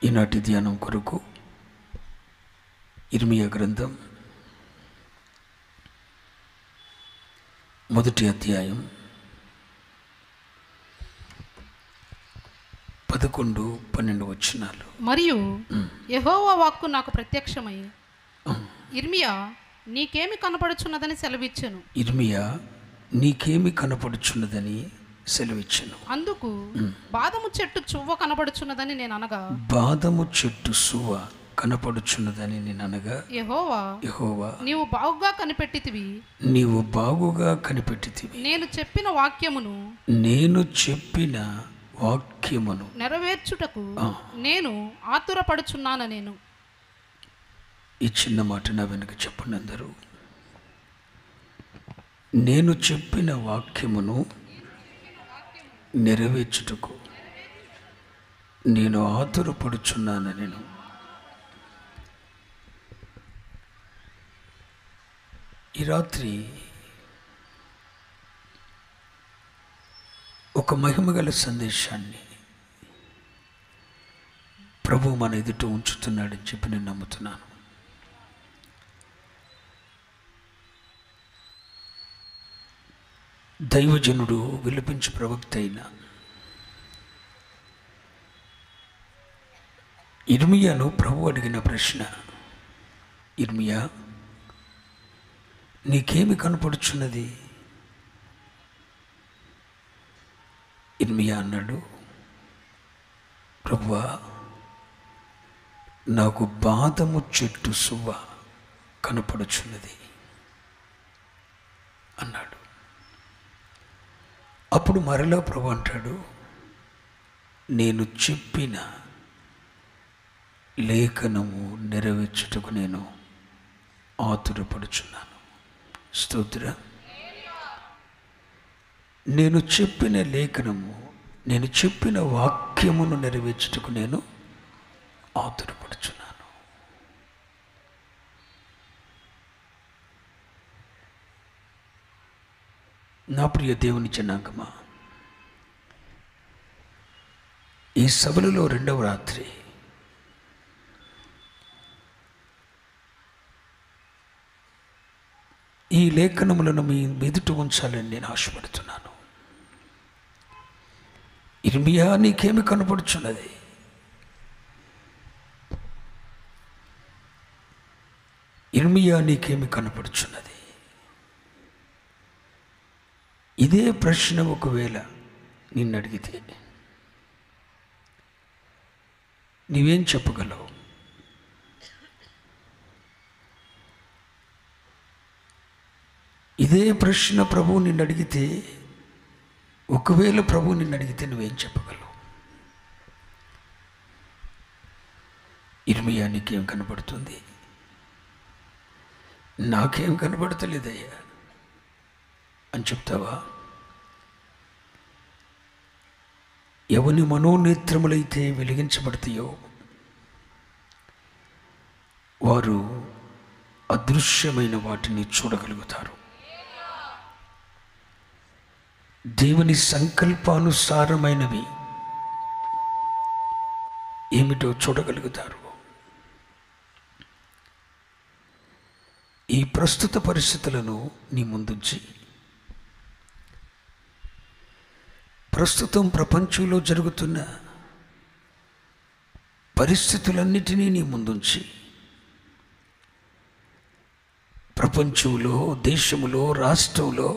ఈనాటి ధ్యానం కొరకు ఇర్మియా గ్రంథం 1వ అధ్యాయం 11-12 వచనాలు. మరియు యెహోవా వాక్కు నాకు ప్రత్యక్షమై, ఇర్మియా నీకేమి కనపడుచున్నదని సెలవిచ్చెను. ఇర్మియా నీకేమి కనపడుచున్నదని సెలవిచ్చెను. అందుకు బాదము చెట్టు చువ్వ కనపడుచున్నదని నేను అనగా, బాదము చెట్టు సువ్వ కనపడుచున్నదని నేను అనగా, యెహోవా నీవు బాగుగా కనిపెట్టితివి, నీవు బాగుగా కనిపెట్టితివి, నేను చెప్పిన వాక్యమును నెరవేర్చుటకు నేను ఆతురపడుచున్నాను. నేను ఈ చిన్న మాట నా వెనుక చెప్పండి అందరూ. నేను చెప్పిన వాక్యమును నెరవేర్చుటకు నేను ఆతురపడుచున్నాను. నేను ఈ రాత్రి ఒక మహిమగల సందేశాన్ని ప్రభు మన ఎదుట ఉంచుతున్నాడని చెప్పి నేను నమ్ముతున్నాను. దైవజనుడు విలపించు ప్రవక్త అయిన ఇర్మియాను ప్రభు అడిగిన ప్రశ్న, ఇర్మియా నీకేమి కనపడుచున్నది? ఇర్మియా అన్నాడు, ప్రభువా నాకు బాదము చెట్టు సువ్వ కనపడుచున్నది అన్నాడు. అప్పుడు మరలా ప్రభు అంటాడు, నేను చెప్పిన లేఖనము నెరవేర్చుటకు నేను ఆతురపడుచున్నాను. స్తోత్రం. నేను చెప్పిన లేఖనము, నేను చెప్పిన వాక్యమును నెరవేర్చుటకు నేను ఆతురపడుచున్నాను. నా ప్రియ దేవుని జనాంగమా, ఈ సభలలో 2వ రాత్రి ఈ లేఖనములను మీ ఎదుట ఉంచాలని నేను ఆశపడుతున్నాను. ఇర్మియా నీకేమి కనపడుచున్నది? ఇర్మియా నీకేమి కనపడుచున్నది? ఇదే ప్రశ్న ఒకవేళ నిన్ను అడిగితే నీవేం చెప్పగలవు? ఇదే ప్రశ్న ప్రభువు నిన్ను అడిగితే, ఒకవేళ ప్రభువు నిన్ను అడిగితే నువ్వేం చెప్పగలవు? ఇర్మియా నీకేం కనపడుతుంది? నాకేం కనపడతలేదయ్యా అని చెప్తావా? ఎవని మనోనేత్రములైతే వెలిగించబడతాయో వారు అదృశ్యమైన వాటిని చూడగలుగుతారు. దేవుని సంకల్పానుసారమైనవి ఏమిటో చూడగలుగుతారు. ఈ ప్రస్తుత పరిస్థితులను నీ ముందుంచి, ప్రస్తుతం ప్రపంచంలో జరుగుతున్న పరిస్థితులన్నిటినీ నీ ముందుంచి, ప్రపంచంలో, దేశంలో, రాష్ట్రంలో,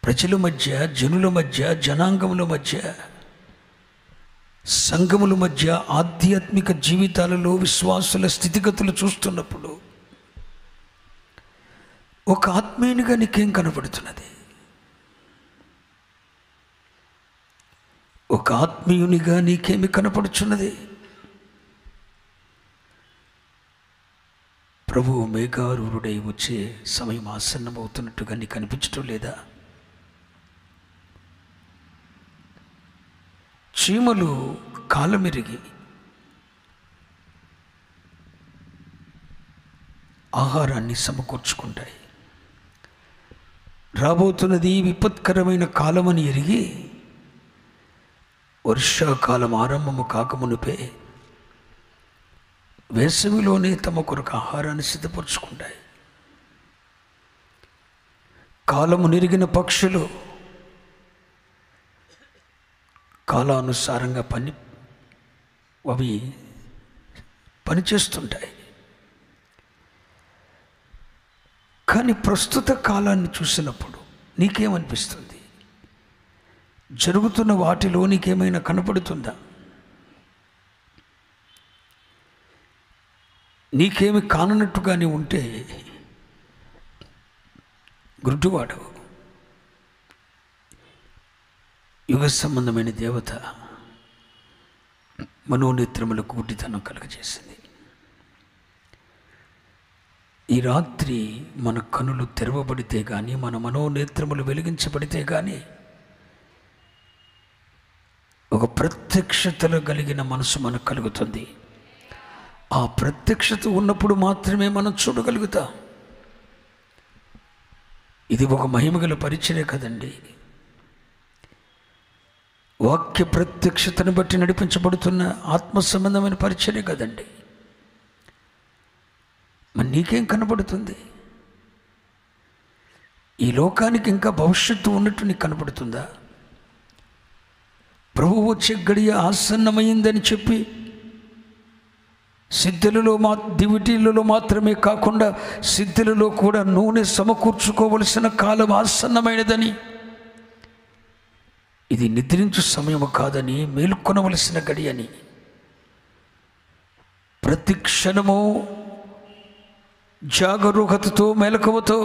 ప్రజల మధ్య, జనుల మధ్య, జనాంగముల మధ్య, సంఘముల మధ్య, ఆధ్యాత్మిక జీవితాలలో విశ్వాసుల స్థితిగతులు చూస్తున్నప్పుడు ఒక ఆత్మీయునిగా నీకేం కనపడుతున్నది? ఒక ఆత్మీయునిగా నీకేమి కనపడుచున్నది? ప్రభువు మేఘారూఢుడై వచ్చే సమయం ఆసన్నమవుతున్నట్టుగా నీకు కనిపించటం లేదా? చీమలు కాలమెరిగి ఆహారాన్ని సమకూర్చుకుంటాయి. రాబోతున్నది విపత్కరమైన కాలమని ఎరిగి వర్షాకాలం ఆరంభము కాకమునిపే వేసవిలోనే తమ కొరకు ఆహారాన్ని సిద్ధపరుచుకుంటాయి. కాలము నెరిగిన పక్షులు కాలానుసారంగా అవి పనిచేస్తుంటాయి. కానీ ప్రస్తుత కాలాన్ని చూసినప్పుడు నీకేమనిపిస్తుంది? జరుగుతున్న వాటిలో నీకేమైనా కనపడుతుందా? నీకేమి కానట్టుగానే ఉంటే గుడ్డివాడు. యుగ సంబంధమైన దేవత మనోనేత్రములకు గుడ్డితనం కలుగజేసింది. ఈ రాత్రి మన కనులు తెరవబడితే కానీ, మన మనోనేత్రములు వెలిగించబడితే కానీ ఒక ప్రత్యక్షతలో కలిగిన మనసు మనకు కలుగుతుంది. ఆ ప్రత్యక్షత ఉన్నప్పుడు మాత్రమే మనం చూడగలుగుతాం. ఇది ఒక మహిమగల పరిచర్య కదండి. వాక్య ప్రత్యక్షతను బట్టి నడిపించబడుతున్న ఆత్మ సంబంధమైన పరిచర్య కదండి. మరి నీకేం కనబడుతుంది? ఈ లోకానికి ఇంకా భవిష్యత్తు ఉన్నట్టు నీకు కనబడుతుందా? ప్రభువు వచ్చే గడియ ఆసన్నమైందని చెప్పి దివిటీలలో మాత్రమే కాకుండా సిద్ధులలో కూడా నూనె సమకూర్చుకోవలసిన కాలం ఆసన్నమైనదని, ఇది నిద్రించు సమయము కాదని, మేలుకొనవలసిన గడి అని ప్రతి క్షణము జాగరూకతతో, మెలకువతో,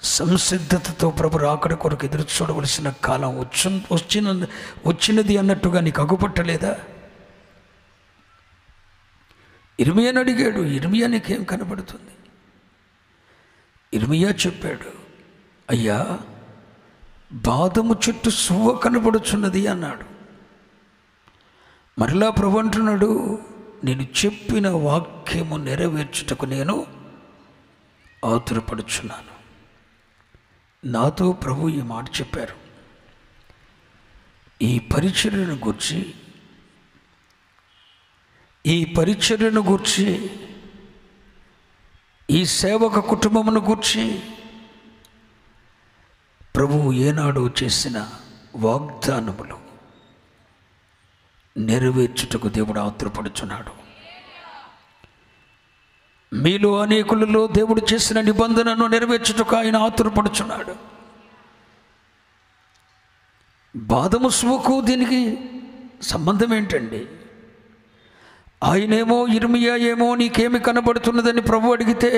సంసిద్ధతతో ప్రభు రాకడ కొరకు ఎదురు చూడవలసిన కాలం వచ్చినది అన్నట్టుగా నీకు అగుపట్టలేదా? ఇర్మియాని అడిగాడు, ఇర్మియా నీకేం కనబడుతుంది? ఇర్మియా చెప్పాడు, అయ్యా బాదము చెట్టు సువ్వ కనబడుచున్నది అన్నాడు. మరలా ప్రభు అంటున్నాడు, నేను చెప్పిన వాక్యము నెరవేర్చుటకు నేను ఆతురపడుచున్నాను. నాతో ప్రభు ఈ మాట చెప్పారు. ఈ పరిచర్యను గూర్చి, ఈ సేవక కుటుంబమును గూర్చి ప్రభువు ఏనాడు చేసిన వాగ్దానములు నెరవేర్చుటకు దేవుడు ఆతురపడుచున్నాడు. మీలో అనేకులలో దేవుడు చేసిన నిబంధనను నెరవేర్చుటకు ఆయన ఆతురపడుచున్నాడు. బాదము సువ్వకు దీనికి సంబంధం ఏంటండి? ఆయనేమో, ఇర్మియా ఏమో నీకేమి కనబడుతున్నదని ప్రభు అడిగితే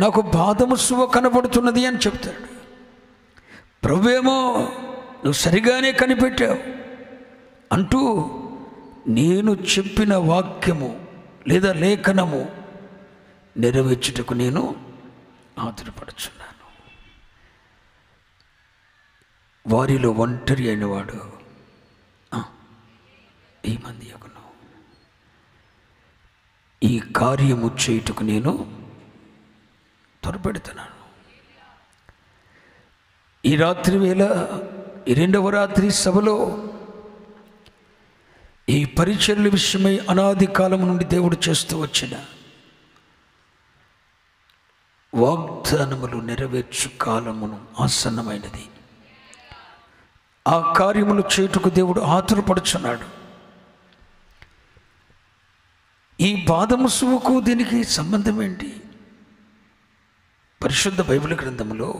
నాకు బాదము సువ్వ కనబడుతున్నది అని చెప్తాడు. ప్రభువేమో నువ్వు సరిగానే కనిపెట్టావు అంటూ నేను చెప్పిన వాక్యము లేదా లేఖనము నెరవేర్చుటకు నేను ఆతురపడుచున్నాను. వారిలో ఒంటరి అయినవాడు ఈ మంది యొక్కను. ఈ కార్యము చేయుటకు నేను త్వరపెడుతున్నాను. ఈ రాత్రి వేళ, ఈ 2వ రాత్రి సభలో ఈ పరిచర్యల విషయమై అనాది కాలం నుండి దేవుడు చేస్తూ వచ్చిన వాగ్దానములు నెరవేర్చు కాలమును ఆసన్నమైనది. ఆ కార్యములు చేయుటకు దేవుడు ఆతురపడుచున్నాడు. ఈ బాదము సువ్వకు దీనికి సంబంధం ఏంటి? పరిశుద్ధ బైబిల్ గ్రంథములో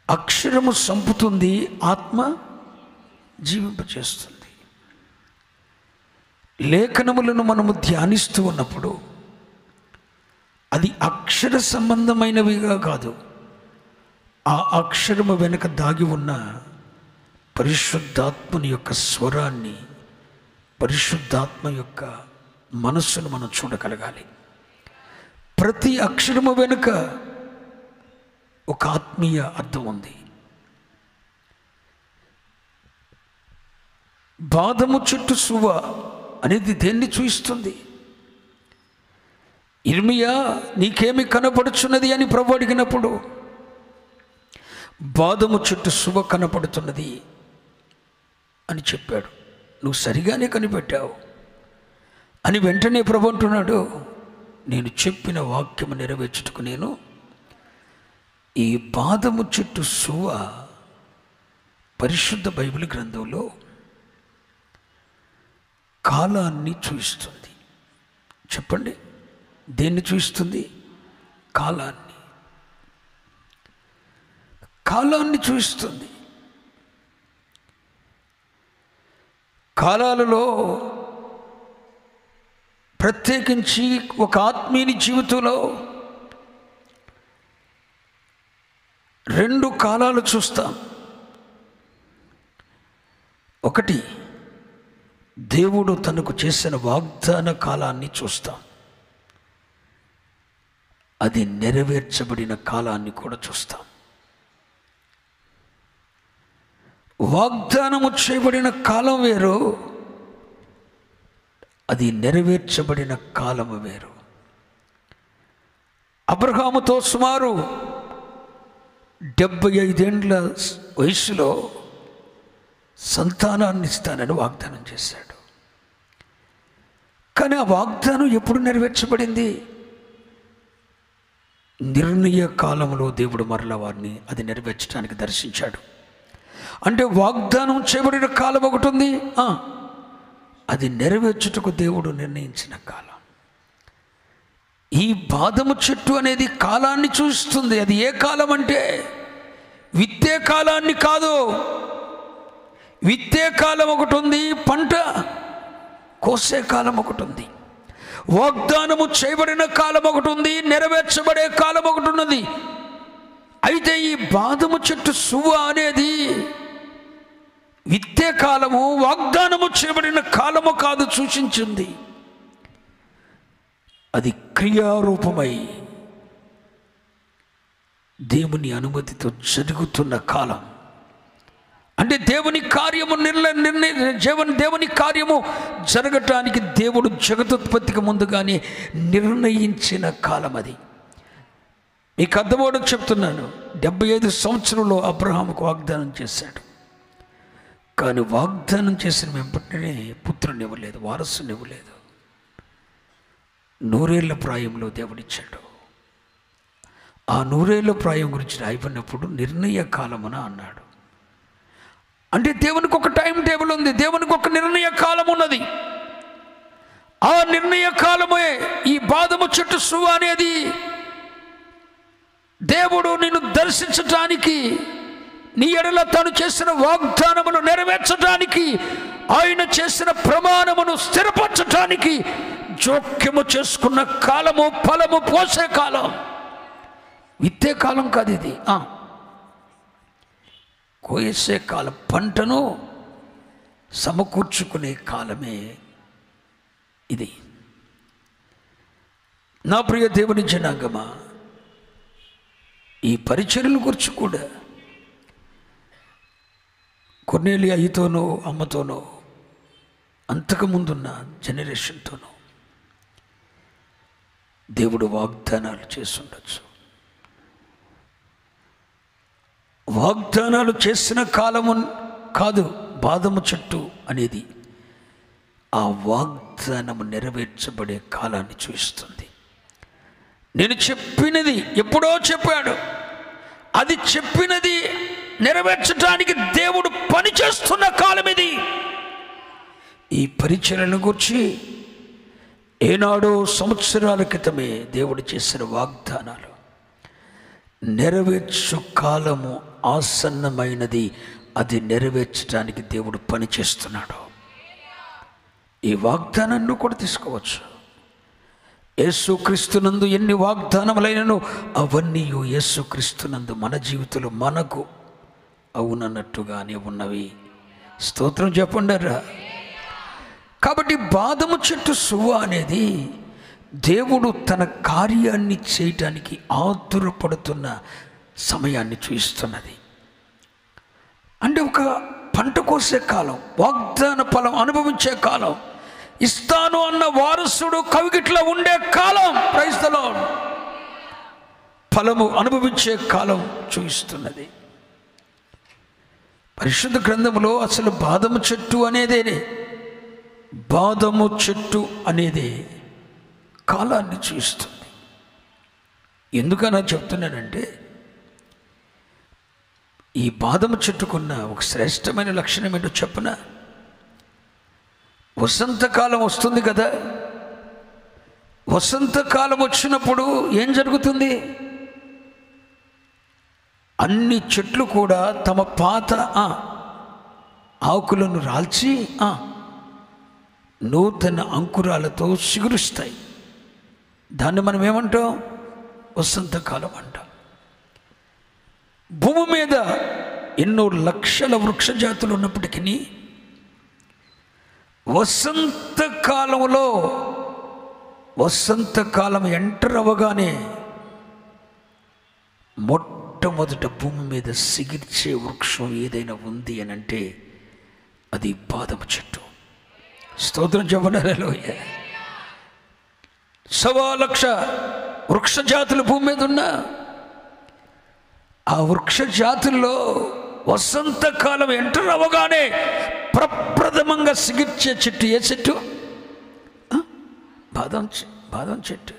అక్షరము సంపుతుంది, ఆత్మ జీవింపచేస్తుంది. లేఖనములను మనము ధ్యానిస్తూ ఉన్నప్పుడు అది అక్షర సంబంధమైనవిగా కాదు, ఆ అక్షరము వెనుక దాగి ఉన్న పరిశుద్ధాత్మని యొక్క స్వరాన్ని, పరిశుద్ధాత్మ యొక్క మనస్సును మనం చూడగలగాలి. ప్రతి అక్షరము వెనుక ఒక ఆత్మీయ అర్థం ఉంది. బాదము చెట్టు సువ్వ అనేది దేన్ని చూయిస్తుంది? ఇర్మియా నీకేమి కనపడుచున్నది అని ప్రభు అడిగినప్పుడు బాదము చెట్టు శుభ కనపడుతున్నది అని చెప్పాడు. నువ్వు సరిగానే కనిపెట్టావు అని వెంటనే ప్రభు అంటున్నాడు, నేను చెప్పిన వాక్యము నెరవేర్చుటకు నేను ఈ బాదము చెట్టు శుభ పరిశుద్ధ బైబిల్ గ్రంథంలో కాలాన్ని చూయిస్తుంది. చెప్పండి, దేన్ని చూయిస్తుంది? కాలాన్ని చూయిస్తుంది. కాలాలలో ప్రత్యేకించి ఒక ఆత్మీయుని జీవితంలో 2 కాలాలు చూస్తాం. ఒకటి, దేవుడు తనకు చేసిన వాగ్దాన కాలాన్ని చూస్తాం, అది నెరవేర్చబడిన కాలాన్ని కూడా చూస్తాం. వాగ్దానము చేయబడిన కాలం వేరు, అది నెరవేర్చబడిన కాలము వేరు. అబ్రహాముతో సుమారు 75 ఏండ్ల వయసులో సంతానాన్ని ఇస్తానని వాగ్దానం చేశాడు. కానీ ఆ వాగ్దానం ఎప్పుడు నెరవేర్చబడింది? నిర్ణయ కాలంలో దేవుడు మరల వారిని అది నెరవేర్చడానికి దర్శించాడు. అంటే వాగ్దానం చేయబడిన కాలం ఒకటి ఉంది, అది నెరవేర్చుటకు దేవుడు నిర్ణయించిన కాలం. ఈ బాదము చెట్టు అనేది కాలాన్ని చూస్తుంది. అది ఏ కాలం అంటే విత్తే కాలాన్ని కాదు. విత్తే కాలం ఒకటి ఉంది, పంట కోసే కాలం ఒకటి ఉంది. వాగ్దానము చేయబడిన కాలం ఒకటి ఉంది, నెరవేర్చబడే కాలం ఒకటి ఉన్నది. అయితే ఈ బాదము చెట్టు సువ అనేది విత్తే కాలము, వాగ్దానము చేయబడిన కాలము కాదు సూచించింది. అది క్రియారూపమై దేవుని అనుమతితో జరుగుతున్న కాలం. అంటే దేవుని కార్యము దేవుని కార్యము జరగటానికి దేవుడు జగదుత్పత్తికి ముందుగానే నిర్ణయించిన కాలం అది. మీకు అర్థమవడం చెప్తున్నాను. 75 సంవత్సరంలో అబ్రహాముకు వాగ్దానం చేశాడు. కానీ వాగ్దానం చేసిన వెంటనే పుత్రుని ఇవ్వలేదు, వారసుని ఇవ్వలేదు. 100 ఏళ్ల ప్రాయంలో దేవుడిచ్చాడు. ఆ 100 ఏళ్ల ప్రాయం గురించి రాయబడినప్పుడు నిర్ణయ కాలమున అన్నాడు. అంటే దేవునికి ఒక టైం టేబుల్ ఉంది, దేవునికి ఒక నిర్ణయ కాలం ఉన్నది. ఆ నిర్ణయ కాలమే ఈ బాదము చెట్టు సువ అనేది. దేవుడు నిన్ను దర్శించటానికి, నీ ఎడల తాను చేసిన వాగ్దానమును నెరవేర్చడానికి, ఆయన చేసిన ప్రమాణమును స్థిరపరచటానికి జోక్యము చేసుకున్న కాలము, ఫలము పోసే కాలం. విత్తే కాలం కాదు ఇది, కోసే కాలం, పంటను సమకూర్చుకునే కాలమే ఇది. నా ప్రియ దేవుని జనాంగమా, ఈ పరిచర్యల గురించి కూడా కొర్నేలియా అయ్యతోనో అమ్మతోనో అంతకుముందున్న జనరేషన్తోనో దేవుడు వాగ్దానాలు చేస్తుండొచ్చు. వాగ్దానాలు చేసిన కాలము కాదు బాదము చెట్టు అనేది, ఆ వాగ్దానము నెరవేర్చబడే కాలాన్ని చూస్తుంది. నేను చెప్పినది ఎప్పుడో చెప్పాడు, అది చెప్పినది నెరవేర్చడానికి దేవుడు పనిచేస్తున్న కాలం ఇది. ఈ పరిచర్యలను గురించి ఏనాడో సంవత్సరాల క్రితమే దేవుడు చేసిన వాగ్దానాలు నెరవేర్చు కాలము ఆసన్నమైనది. అది నెరవేర్చడానికి దేవుడు పనిచేస్తున్నాడు. ఈ వాగ్దానాన్ని కూడా తీసుకోవచ్చు. యేసుక్రీస్తునందు ఎన్ని వాగ్దానములైనను అవన్నీ యేసుక్రీస్తునందు మన జీవితంలో మనకు అవునన్నట్టుగానే ఉన్నవి. స్తోత్రం చెప్పండారా. కాబట్టి బాదము చెట్టు సువ అనేది దేవుడు తన కార్యాన్ని చేయటానికి ఆతురపడుతున్న సమయాన్ని చూపిస్తున్నది. అంటే ఒక పంట కోసే కాలం, వాగ్దాన ఫలం అనుభవించే కాలం, ఇస్తాను అన్న వారసుడు కవిగిట్లో ఉండే కాలం, ప్రైజ్ ది లార్డ్, ఫలము అనుభవించే కాలం చూపిస్తున్నది. పరిశుద్ధ గ్రంథంలో అసలు బాదము చెట్టు అనేది కాలాన్ని చూస్తుంది. ఎందుకన్నా చెప్తున్నానంటే, ఈ బాదము చెట్టుకున్న ఒక శ్రేష్టమైన లక్షణం ఏంటో చెప్పన. వసంతకాలం వస్తుంది కదా, వసంతకాలం వచ్చినప్పుడు ఏం జరుగుతుంది? అన్ని చెట్లు కూడా తమ పాత ఆకులను రాల్చి నూతన అంకురాలతో చిగురుస్తాయి. దాన్ని మనం ఏమంటాం? వసంతకాలం అంటాం. భూమి మీద ఎన్నో లక్షల వృక్ష జాతులు ఉన్నప్పటికీ వసంతకాలం ఎంటర్ అవ్వగానే మొట్టమొదట భూమి మీద సిగిర్చే వృక్షం ఏదైనా ఉంది అని అంటే అది బాదము చెట్టు. స్తోత్రం చెప్పండి. హల్లెలూయా. 1,00,000 వృక్ష జాతులు భూమి మీద ఉన్న ఆ వృక్ష జాతుల్లో వసంతకాలం ఎంటర్ అవ్వగానే ప్రప్రథమంగా సిగిర్చే చెట్టు ఏ చెట్టు? బాదం చెట్టు.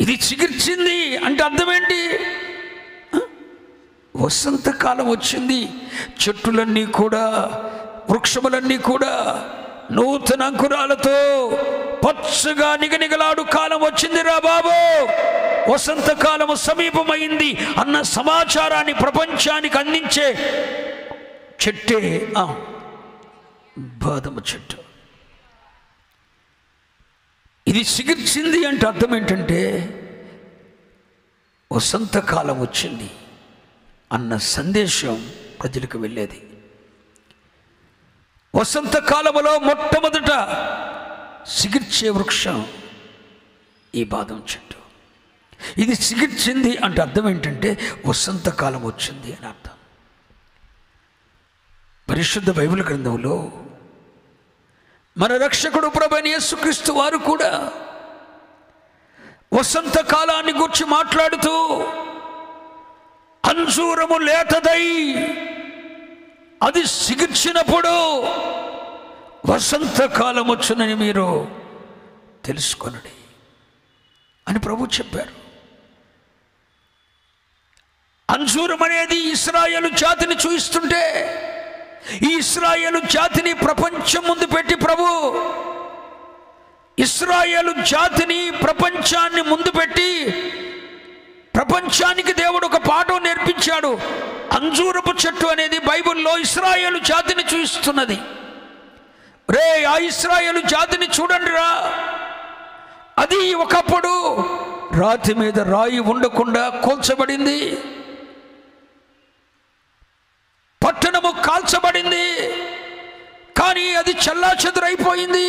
ఇది చిగిర్చింది అంటే అర్థం ఏంటి? వసంతకాలం వచ్చింది. చెట్టులన్నీ కూడా, వృక్షములన్నీ కూడా నూతన అంకురాలతో పచ్చగా నిగనిగలాడు కాలం వచ్చిందిరా బాబు, వసంతకాలము సమీపమైంది అన్న సమాచారాన్ని ప్రపంచానికి అందించే చెట్టే బాదము చెట్టు. ఇది చిగిర్చింది అంటే అర్థం ఏంటంటే వసంతకాలం వచ్చింది అన్న సందేశం ప్రజలకు వెళ్ళేది. వసంతకాలములో మొట్టమొదట చిగిర్చే వృక్షం ఈ బాదం చెట్టు. ఇది చిగిర్చింది అంటే అర్థం ఏంటంటే వసంతకాలం వచ్చింది అని అర్థం. పరిశుద్ధ బైబిల్ గ్రంథంలో మన రక్షకుడు ప్రభువైన యేసుక్రీస్తు వారు కూడా వసంతకాలాన్ని గురించి మాట్లాడుతూ అంజూరము లేతదై అది సిగిర్చినప్పుడు వసంతకాలం వచ్చునని మీరు తెలుసుకొనండి అని ప్రభు చెప్పారు. అంజూరం అనేది ఇశ్రాయేలు జాతిని చూయిస్తుంటే, ఈ ఇశ్రాయేలు జాతిని ప్రపంచం ముందు పెట్టి ప్రభు ఇశ్రాయేలు జాతిని ప్రపంచాన్ని ముందు పెట్టి ప్రపంచానికి దేవుడు ఒక పాఠం నేర్పించాడు. అంజూరపు చెట్టు అనేది బైబిల్లో ఇశ్రాయేలు జాతిని చూయిస్తున్నది. రే, ఆ ఇశ్రాయేలు జాతిని చూడండి రా, అది ఒకప్పుడు రాతి మీద రాయి ఉండకుండా కూల్చబడింది, పట్టణము కాల్చబడింది, కానీ అది చెల్లాచెదురైపోయింది.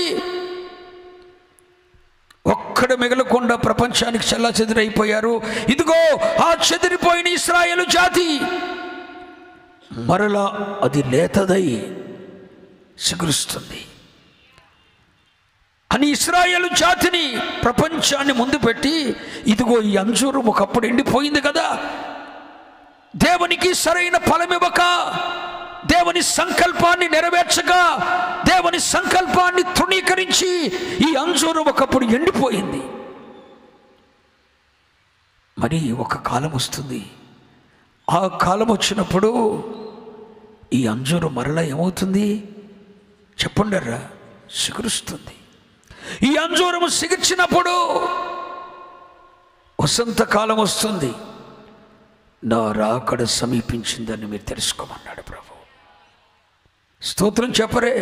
ఒక్కడు మిగలకుండా ప్రపంచానికి చెల్లాచెదురైపోయారు. ఇదిగో ఆ చెదిరిపోయిన ఇశ్రాయేలు జాతి మరలా అది లేతదై చిగురుస్తుంది అని ఇశ్రాయేలు జాతిని ప్రపంచాన్ని ముందు పెట్టి, ఇదిగో ఈ అంజూరం ఒకప్పుడు ఎండిపోయింది కదా, దేవునికి సరైన ఫలమివ్వక, దేవుని సంకల్పాన్ని నెరవేర్చగా, దేవుని సంకల్పాన్ని తృణీకరించి ఈ అంజూరం ఒకప్పుడు ఎండిపోయింది. మరి ఒక కాలం వస్తుంది, ఆ కాలం వచ్చినప్పుడు ఈ అంజూరం మరలా ఏమవుతుంది చెప్పండిరా? చిగురుస్తుంది. ఈ అంజూరము చిగిర్చినప్పుడు వసంతకాలం వస్తుంది. నా రాకడ సమీపించిందని మీరు తెలుసుకోమన్నాడు ప్రభు. స్తోత్రం చెప్పరే.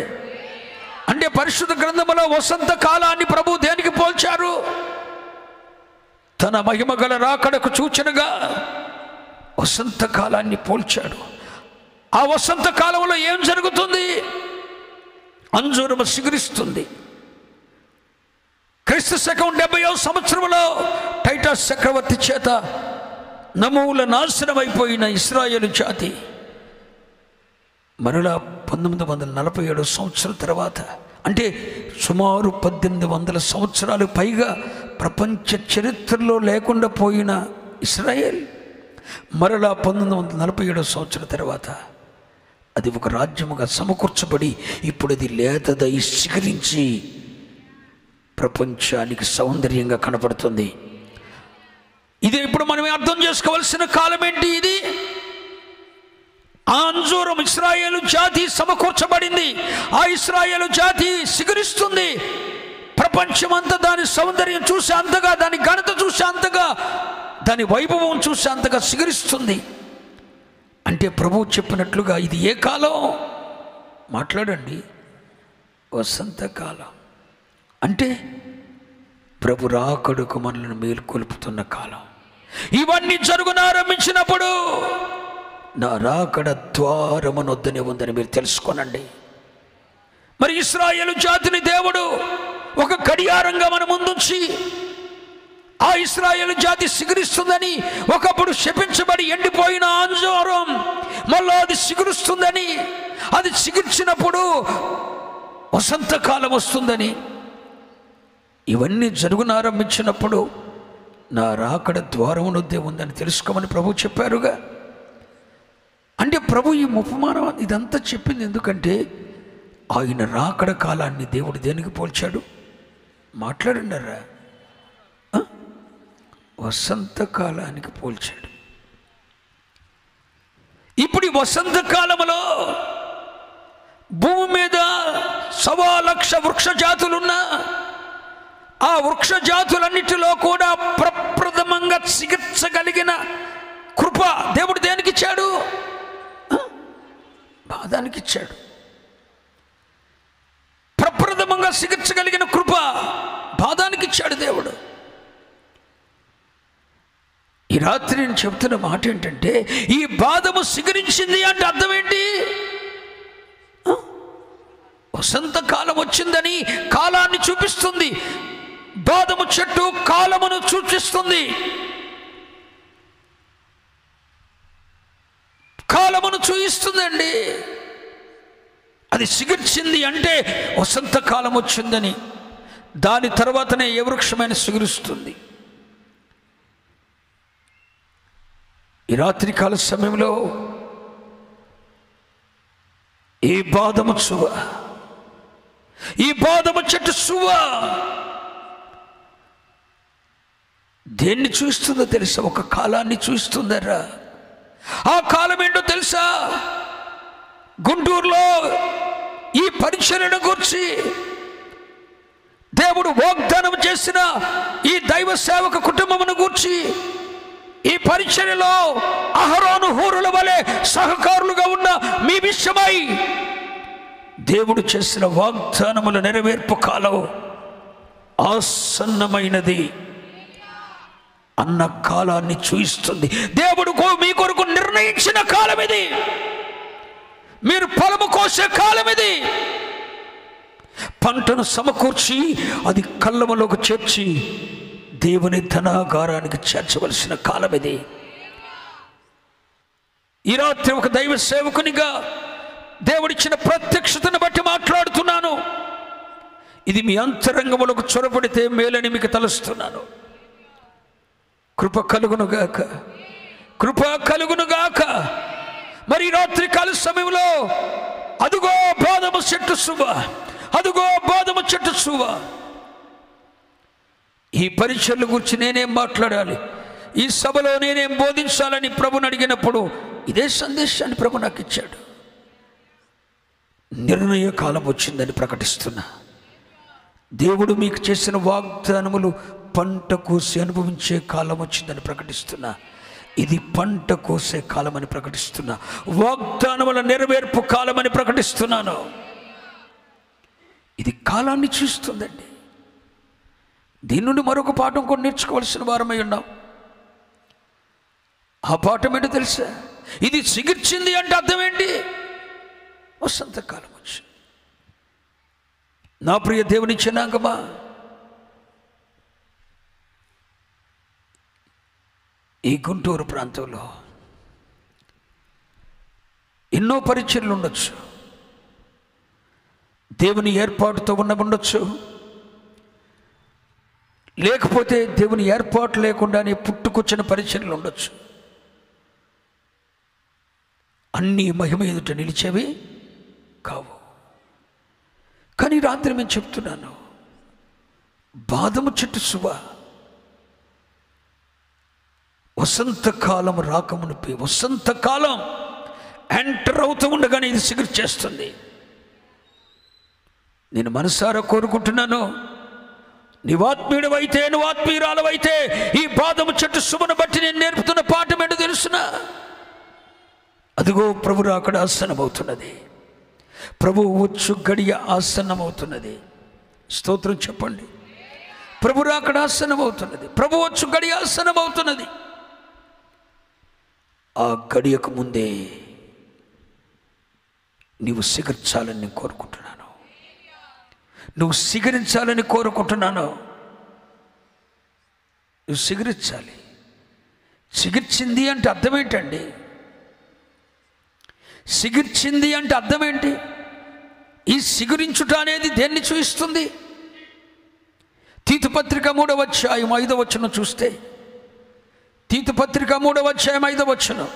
అంటే పరిశుద్ధ గ్రంథములో వసంత కాలాన్ని ప్రభు దేనికి పోల్చారు? తన మహిమ గల రాకడకు సూచనగా వసంత కాలాన్ని పోల్చాడు. ఆ వసంత కాలంలో ఏం జరుగుతుంది? అంజూరము చిగురిస్తుంది. క్రీస్తు శకం 70వ సంవత్సరంలో టైటస్ చక్రవర్తి చేత నమూల నాశనమైపోయిన ఇశ్రాయేలు జాతి మరలా 1947 సంవత్సరం తర్వాత, అంటే సుమారు 1800 సంవత్సరాలు పైగా ప్రపంచ చరిత్రలో లేకుండా పోయిన ఇశ్రాయేల్ మరలా 1947 సంవత్సరం తర్వాత అది ఒక రాజ్యముగా సమకూర్చబడి ఇప్పుడు అది లేతదై శిఖరించి ప్రపంచానికి సౌందర్యంగా కనపడుతుంది. ఇదే ఇప్పుడు మనం అర్థం చేసుకోవాల్సిన కాలం ఏంటి? ఇది ఆ అంజూరం ఇశ్రాయేలు జాతి సమకూర్చబడింది. ఆ ఇశ్రాయేలు జాతి శిఖరిస్తుంది. ప్రపంచమంతా దాని సౌందర్యం చూసే అంతగా, దాని ఘనత చూసే అంతగా, దాని వైభవం చూసే అంతగా శిఖరిస్తుంది. అంటే ప్రభువు చెప్పినట్లుగా ఇది ఏ కాలం? మాట్లాడండి. వసంతకాలం. అంటే ప్రభు రాకడకు మనల్ని మేలుకొల్పుతున్న కాలం. ఇవన్నీ జరుగునారంభించినప్పుడు నా రాకడ ద్వారమునొద్దనే ఉందని మీరు తెలుసుకోనండి. మరి ఇశ్రాయేలు జాతిని దేవుడు ఒక గడియారంగా మన ముందుంచి ఆ ఇశ్రాయేలు జాతి సిగురిస్తుందని, ఒకప్పుడు శపించబడి ఎండిపోయిన అంజూరం మళ్ళా అది సిగురుస్తుందని, అది సిగిర్చినప్పుడు వసంతకాలం వస్తుందని, ఇవన్నీ జరుగునారంభించినప్పుడు నా రాకడ ద్వారమునొద్దే ఉందని తెలుసుకోమని ప్రభు చెప్పారుగా. అంటే ప్రభు ఈ ఉపమానం ఇదంతా చెప్పింది ఎందుకంటే ఆయన రాకడ కాలాన్ని దేవుడు దేనికి పోల్చాడు? మాట్లాడండిరా. వసంతకాలానికి పోల్చాడు. ఇప్పుడు ఈ వసంతకాలంలో భూమి మీద 1,00,000 వృక్ష జాతులున్నా ఆ వృక్ష జాతులన్నిటిలో కూడా ప్రప్రథమంగా చికిత్సగలిగిన కృప దేవుడు దేనికి ఇచ్చాడు? బాదానికి ఇచ్చాడు. ప్రప్రథమంగా చికిత్సగలిగిన కృప బాదానికి ఇచ్చాడు దేవుడు. ఈ రాత్రి నేను చెప్తున్న మాట ఏంటంటే, ఈ బాదము సిగరించింది అంటే అర్థం ఏంటి? వసంతకాలం వచ్చిందని కాలాన్ని చూపిస్తుంది. బాదము చెట్టు కాలమును సూచిస్తుంది. కాలమును చూయిస్తుందండి. అది సిగిర్చింది అంటే వసంతకాలం వచ్చిందని. దాని తర్వాతనే ఏ వృక్షమైన సిగురుస్తుంది. ఈ రాత్రికాల సమయంలో ఈ బాదము చువ్వ, ఈ బాదము చెట్టు చువ్వ దేన్ని చూస్తుందో తెలుసా? ఒక కాలాన్ని చూస్తుందరా. ఆ కాలం ఏంటో తెలుసా? గుంటూరులో ఈ పరిచర్యను గురించి దేవుడు వాగ్దానం చేసిన ఈ దైవ సేవక కుటుంబమును గూర్చి, ఈ పరిచర్యలో అహరోను హూరుల వలె సహకారులుగా ఉన్న మీ విషయమై దేవుడు చేసిన వాగ్దానముల నెరవేర్పు కాలం ఆసన్నమైనది అన్న కాలాన్ని చూయిస్తుంది. దేవుడు మీ కొరకు నిర్ణయించిన కాలం ఇది. మీరు ఫలము కోసే కాలం ఇది. పంటను సమకూర్చి అది కళ్ళములోకి చేర్చి దేవుని ధనాగారానికి చేర్చవలసిన కాలం ఇది. ఈ రాత్రి ఒక దైవ సేవకునిగా దేవుడిచ్చిన ప్రత్యక్షతను బట్టి మాట్లాడుతున్నాను. ఇది మీ అంతరంగములకు చొరబడితే మేలని మీకు తలుస్తున్నాను. కృప కలుగునుగాక, కృప కలుగునుగాక. మరి రాత్రి కాల సమయంలో అదుగో బాదము చెట్టు శుభ, అదుగో బాదము చెట్టు శుభ. ఈ పరిచర్ల గురించి నేనేం మాట్లాడాలి, ఈ సభలో నేనేం బోధించాలని ప్రభుని అడిగినప్పుడు ఇదే సందేశాన్ని ప్రభు నాకు ఇచ్చాడు. నిర్ణయ కాలం వచ్చిందని ప్రకటిస్తున్నా. దేవుడు మీకు చేసిన వాగ్దానములు పంట కోసి అనుభవించే కాలం వచ్చిందని ప్రకటిస్తున్నా. ఇది పంట కోసే కాలం అని ప్రకటిస్తున్నా. వాగ్దానముల నెరవేర్పు కాలం అని ప్రకటిస్తున్నాను. ఇది కాలాన్ని చూస్తుందండి. దీని నుండి మరొక పాఠం కూడా నేర్చుకోవాల్సిన వారమై ఉన్నాం. ఆ పాఠం ఏంటో తెలుసా? ఇది సిగిర్చింది అంటే అర్థం ఏంటి? వసంతకాలం వచ్చి. నా ప్రియ దేవుని జనాంగమా, ఈ గుంటూరు ప్రాంతంలో ఎన్నో పరిచర్లు ఉండొచ్చు, దేవుని ఏర్పాటుతో ఉండవచ్చు, లేకపోతే దేవుని ఏర్పాటు లేకుండానే పుట్టుకొచ్చిన పరిచర్లు ఉండొచ్చు. అన్నీ మహిమ ఎదుట నిలిచేవి కావు. కానీ రాత్రి నేను చెప్తున్నాను, బాదము చెట్టు శుభ వసంతకాలం రాకమునిపి, వసంతకాలం ఎంటర్ అవుతూ ఉండగానే ఇది సిగురు చేస్తుంది. నేను మనసారా కోరుకుంటున్నాను, నీవాత్మీయుడవైతే, నువ్వు ఆత్మీయురాలవైతే ఈ బాదము చెట్టు శుభను బట్టి నేను నేర్పుతున్న పాఠం ఏంటో తెలుసునా? అదిగో ప్రభు రాకడ ఆసన్నమవుతున్నది. ప్రభు వచ్చు గడియ ఆసన్నమవుతున్నది. స్తోత్రం చెప్పండి. ప్రభు రాకడ ఆసన్నమవుతున్నది. ప్రభు వచ్చు గడియ ఆసన్నమవుతున్నది. ఆ గడియకు ముందే నీవు సిగరించాలని నేను కోరుకుంటున్నాను. నువ్వు సిగరించాలని కోరుకుంటున్నాను. నువ్వు సిగరించాలి. సిగిర్చింది అంటే అర్థం ఏంటండి? సిగిర్చింది అంటే అర్థం ఏంటి? ఈ సిగురించుట అనేది దేన్ని చూపిస్తుంది? తీతుపత్రిక 3వ అధ్యాయం 5వ వచనం చూస్తే, తీతుపత్రిక 3వ అధ్యాయం 5వ వచనం,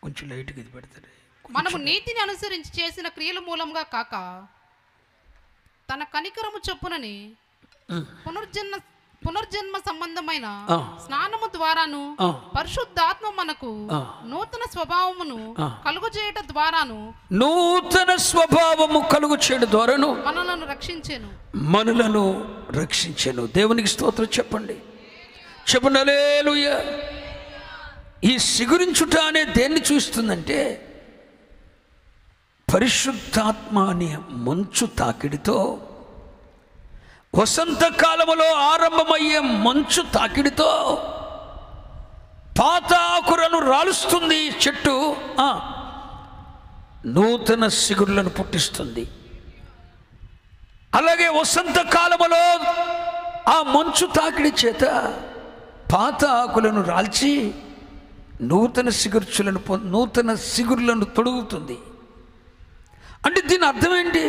కొంచెం లైట్గా ఇది పెడతారు. మనము నీతిని అనుసరించి చేసిన క్రియల మూలంగా కాక తన కనికరము చొప్పునని పునర్జన్మ సంబంధమైన స్నానము ద్వారాను పరిశుద్ధాత్మ మనకు నూతన స్వభావమును కలుగజేయట ద్వారాను, నూతన స్వభావము కలుగజేయట ద్వారాను మనలను రక్షించెను. దేవునికి స్తోత్రం చెప్పండి. చెప్పండి హల్లెలూయా. ఈ సిగురించుట అనే దేన్ని చూస్తుందంటే, పరిశుద్ధాత్మ అనే మంచు తాకిడితో, వసంతకాలములో ఆరంభమయ్యే మంచు తాకిడితో పాత ఆకులను రాలుస్తుంది చెట్టు, నూతన సిగురులను పుట్టిస్తుంది. అలాగే వసంతకాలములో ఆ మంచు తాకిడి చేత పాత ఆకులను రాల్చి నూతన సిగురులను తొడుగుతుంది. అంటే దీని అర్థం ఏంటి?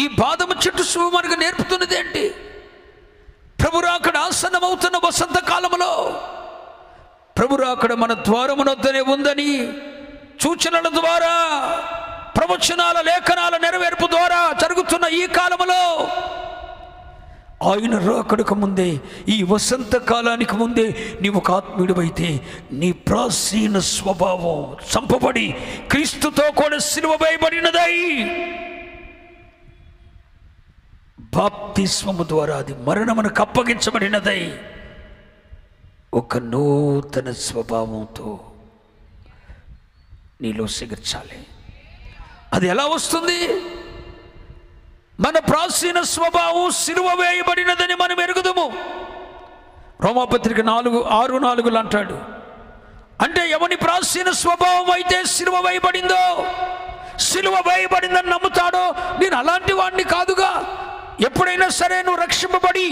ఈ బాదము చెట్టు శుభ మనకు నేర్పుతున్నది ఏంటి? ప్రభు రాకడ ఆసన్నమవుతున్న వసంతకాలంలో ప్రభు రాకడ మన ద్వారమునొద్దనే ఉందని సూచనల ద్వారా, ప్రవచనాల లేఖనాల నెరవేర్పు ద్వారా జరుగుతున్న ఈ కాలంలో ఆయన రాకడకు ముందే, ఈ వసంత కాలానికి ముందే నీవు ఒక ఆత్మీయుడివైతే నీ ప్రాచీన స్వభావం చంపబడి క్రీస్తుతో కూడా సిలువ వేయబడినదై, బాప్తిస్మము ద్వారా అది మరణమునకు అప్పగించబడినదై ఒక నూతన స్వభావంతో నీలో సిగర్చాలి. అది ఎలా వస్తుంది? మన ప్రాచీన స్వభావం సిలువ వేయబడినదని మనం ఎరుగుదుము. రోమాపత్రిక 4:6-4 అంటాడు. అంటే ఎవని ప్రాచీన స్వభావం అయితే సిలువ వేయబడిందో, సిలువ వేయబడిందని నమ్ముతాడో, నేను అలాంటి వాడిని కాదుగా. ఎప్పుడైనా సరే నువ్వు రక్షింపబడి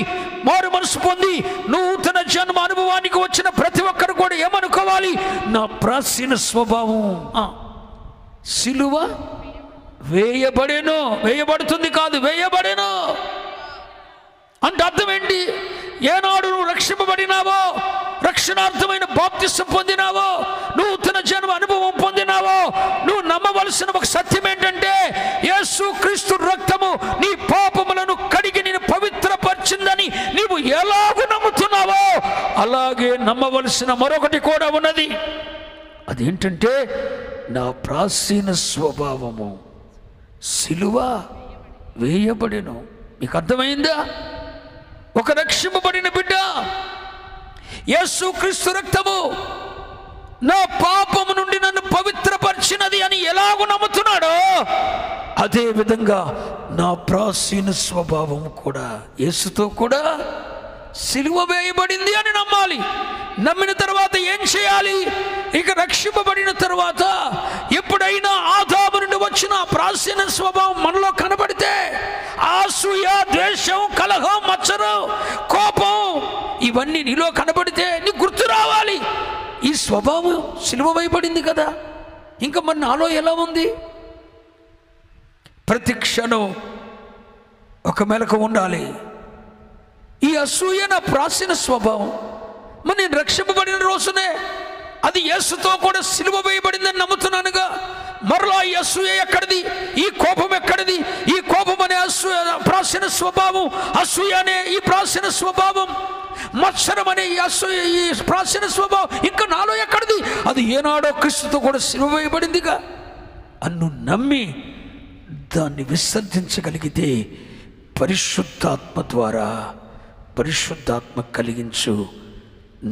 మారు మనసు పొంది నూతన జన్మ అనుభవానికి వచ్చిన ప్రతి ఒక్కరు కూడా ఏమనుకోవాలి? నా ప్రాచీన స్వభావం సిలువ వేయబడేను, వేయబడుతుంది కాదు, వేయబడేను అంటే అర్థం ఏంటి? ఏనాడు నువ్వు రక్షింపబడినావో, రక్షణార్థమైన బాప్తిసం పొందినావో, నూతన జన్మ అనుభవం పొందినావో, నువ్వు నమ్మవలసిన ఒక సత్యం ఏంటంటే, యేసు క్రీస్తు రక్తము నీ పాపములను కడిగి నేను పవిత్రపరిచిందని నీవు ఎలాగూ నమ్ముతున్నావో అలాగే నమ్మవలసిన మరొకటి కూడా ఉన్నది. అదేంటంటే, నా ప్రాచీన స్వభావము సిలువ వేయబడెను. మీకు అర్థమైందా? ఒక రక్షింపబడిన బిడ్డ యేసు క్రీస్తు రక్తము నా పాపము నుండి నన్ను పవిత్రపరిచినది అని ఎలాగూ నమ్ముతున్నాడో, అదే విధంగా నా ప్రాచీన స్వభావం కూడా యేసుతో కూడా సిలువ వేయబడింది అని నమ్మాలి. నమ్మిన తర్వాత ఏం చేయాలి? ఇక రక్షింపబడిన తర్వాత ఎప్పుడైనా ఆదాము నుండి వచ్చిన ప్రాచీన స్వభావం మనలో కనబడితే, అసూయ, ద్వేషం, కలహం, మత్సరం, కోపం ఇవన్నీ నీలో కనబడితే నీకు గుర్తు రావాలి, ఈ స్వభావం సిలువ వేయబడింది కదా, ఇంకా మన నాలో ఎలా ఉంది? ప్రతి క్షణం ఒక మెలకు ఉండాలి. ఈ అసూయ నా ప్రాచీన స్వభావం. మరి నేను రక్షింపబడిన రోజునే అది యేసుతో కూడా సిలువ వేయబడిందని నమ్ముతున్నానుగా. మరలా ఈ అసూయ ఎక్కడిది? ఈ కోపం ఎక్కడిది? ఈ కోపం అనే అసూయ ప్రాచీన స్వభావం, అసూయ అనే ఈ ప్రాచీన స్వభావం, మత్సరం అనే ఈ అసూయ ఈ ప్రాచీన స్వభావం ఇంకా నాలో ఎక్కడిది? అది ఏనాడో క్రీస్తుతో కూడా సిలువ వేయబడిందిగా. అన్ను నమ్మి దాన్ని విసర్జించగలిగితే పరిశుద్ధాత్మ ద్వారా, పరిశుద్ధాత్మ కలిగించు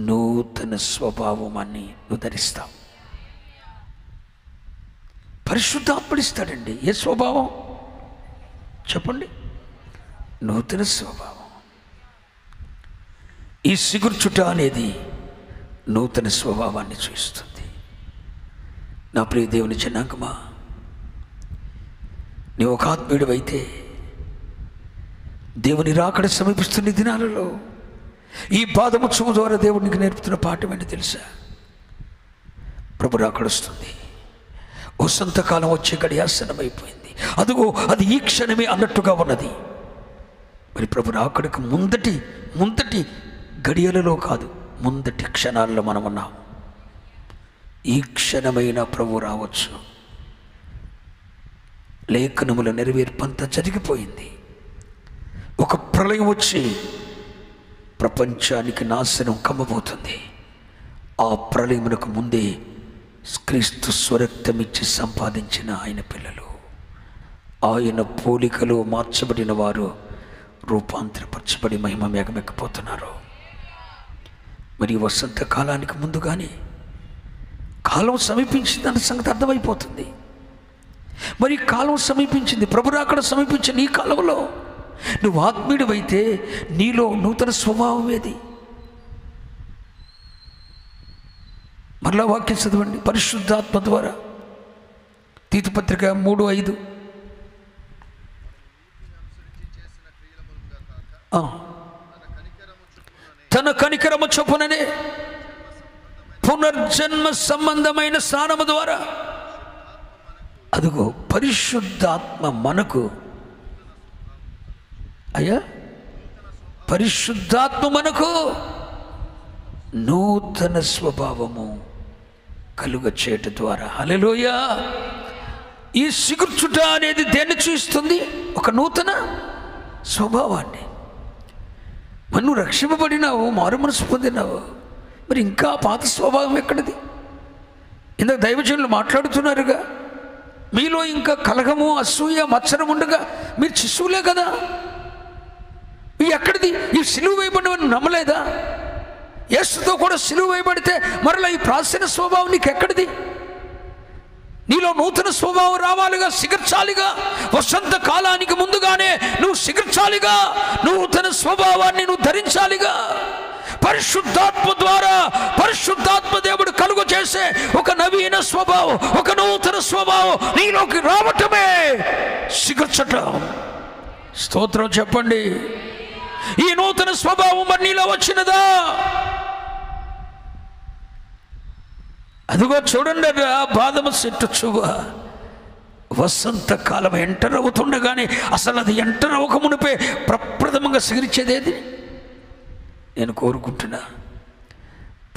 నూతన స్వభావాన్ని నువ్వు ధరిస్తావు. పరిశుద్ధాత్ముడు ఇస్తాడండి. ఏ స్వభావం చెప్పండి? నూతన స్వభావం. ఈ సిగుర్చుట అనేది నూతన స్వభావాన్ని చూస్తుంది. నా ప్రియ దేవుని జనాంగమా, నీవు ఒక ఆత్మీయుడు అయితే దేవుని రాకడ సమీపిస్తున్న దినాలలో ఈ పాదముత్సవం ద్వారా దేవునికి నేర్పుతున్న పాఠం ఏంటి తెలుసా? ప్రభు రాకడొస్తుంది. వసంతకాలం వచ్చే గడియాసనమైపోయింది. అదిగో అది ఈ క్షణమే అన్నట్టుగా ఉన్నది. మరి ప్రభు రాకడకు ముందటి గడియలలో కాదు, ముందటి క్షణాల్లో మనం ఉన్నాం. ఈ క్షణమైన ప్రభు రావచ్చు. లేఖనముల నెరవేర్పంతా జరిగిపోయింది. ఒక ప్రళయం వచ్చి ప్రపంచానికి నాశనం కమ్మబోతుంది. ఆ ప్రళయమునకు ముందే క్రీస్తు స్వరక్తమిచ్చి సంపాదించిన ఆయన పిల్లలు, ఆయన పోలికలో మార్చబడిన వారు రూపాంతరపరచబడి మహిమ మేఘమెక్కిపోతున్నారు. మరి వసంత కాలానికి ముందుగానే కాలం సమీపించిందన్న సంగతి అర్థమైపోతుంది. మరి కాలం సమీపించింది, ప్రభు రాకడ సమీపించిన ఈ కాలంలో నువ్వు ఆత్మీయుడివైతే నీలో నూతన స్వభావం ఏది? మరలా వాక్యం చదవండి. పరిశుద్ధాత్మ ద్వారా తీతుపత్రిక 3:5 తన కనికరము చొప్పుననే పునర్జన్మ సంబంధమైన స్నానము ద్వారా, అదిగో పరిశుద్ధాత్మ మనకు, అయ్యా పరిశుద్ధాత్మ మనకు నూతన స్వభావము కలుగ చేయటం ద్వారా, హల్లెలూయా. ఈ సిగుర్చుట అనేది దేన్ని చూస్తుంది? ఒక నూతన స్వభావాన్ని. మరి నువ్వు రక్షింపబడినావు, మారు మనసు పొందినావు, మరి ఇంకా పాత స్వభావం ఎక్కడిది? ఇందాక దైవజనులు మాట్లాడుతున్నారుగా, మీలో ఇంకా కలహము, అసూయ, మత్సరం ఉండగా మీరు శిశువులే కదా. ఈ ఎక్కడిది? ఈ సిలువ వేయబడినవని నమ్మలేదా? యేసుతో కూడా సిలువ వేయబడితే మరలా ఈ ప్రాచీన స్వభావం నీకు ఎక్కడిది? నీలో నూతన స్వభావం రావాలిగా, సిగర్చాలిగా. వసంత కాలానికి ముందుగానే నువ్వు సిగర్చాలిగా, నూతన స్వభావాన్ని నువ్వు ధరించాలిగా. పరిశుద్ధాత్మ ద్వారా పరిశుద్ధాత్మ దేవుడు కలుగు చేసే ఒక నవీన స్వభావం, ఒక నూతన స్వభావం నీలోకి రావటమే సిగర్చటం. స్తోత్రం చెప్పండి. ఈ నూతన స్వభావం మరి నీలో వచ్చినదా? అదిగో చూడండి, బాదమ చెట్టు చువ్వ వసంత కాలం ఎంటర్ అవుతుండగానే, అసలు అది ఎంటర్ అవ్వక మునిపే ప్రప్రథమంగా సిగిరిచేదేది? నేను కోరుకుంటున్నా,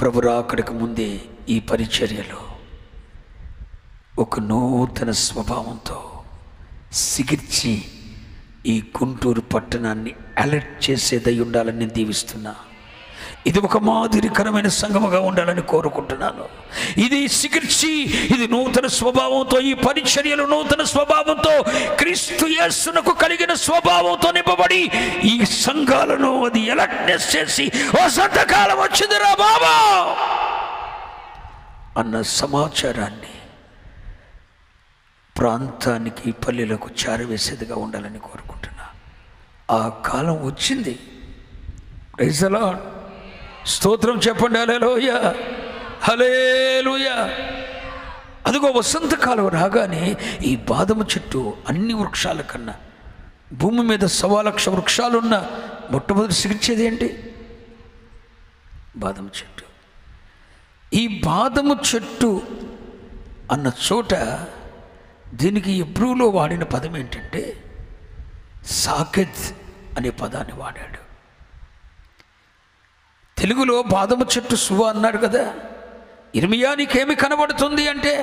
ప్రభు రాకడకు ముందే ఈ పరిచర్యలో ఒక నూతన స్వభావంతో సిగిర్చి ఈ గుంటూరు పట్టణాన్ని అలర్ట్ చేసేదై ఉండాలని నేను దీవిస్తున్నా. ఇది ఒక మాదిరికరమైన సంఘముగా ఉండాలని కోరుకుంటున్నాను. ఇది సిగిర్చి, ఇది నూతన స్వభావంతో, ఈ పరిచర్యలు నూతన స్వభావంతో, క్రీస్తు యేసునకు కలిగిన స్వభావంతో నింపబడి ఈ సంఘాలను అది ఎలక్ట్నెస్ చేసి వసంతకాలం వచ్చిందిరా బాబా అన్న సమాచారాన్ని ప్రాంతానికి, పల్లెలకు చేరవేసేదిగా ఉండాలని కోరుకుంటున్నా. ఆ కాలం వచ్చింది. Praise the lord. స్తోత్రం చెప్పండి. హల్లెలూయా, హల్లెలూయా. అదిగో వసంతకాలం రాగానే ఈ బాదము చెట్టు అన్ని వృక్షాల కన్నా, భూమి మీద 1,00,000 వృక్షాలున్న మొట్టమొదటి సిగిర్చేది ఏంటి? బాదము చెట్టు. ఈ బాదము చెట్టు అన్న చోట దీనికి హెబ్రూలో వాడిన పదం ఏంటంటే సాకెత్ అనే పదాన్ని వాడాడు. తెలుగులో బాదము చెట్టు సువ అన్నాడు కదా. ఇర్మియా నీకేమి కనబడుతుంది అంటే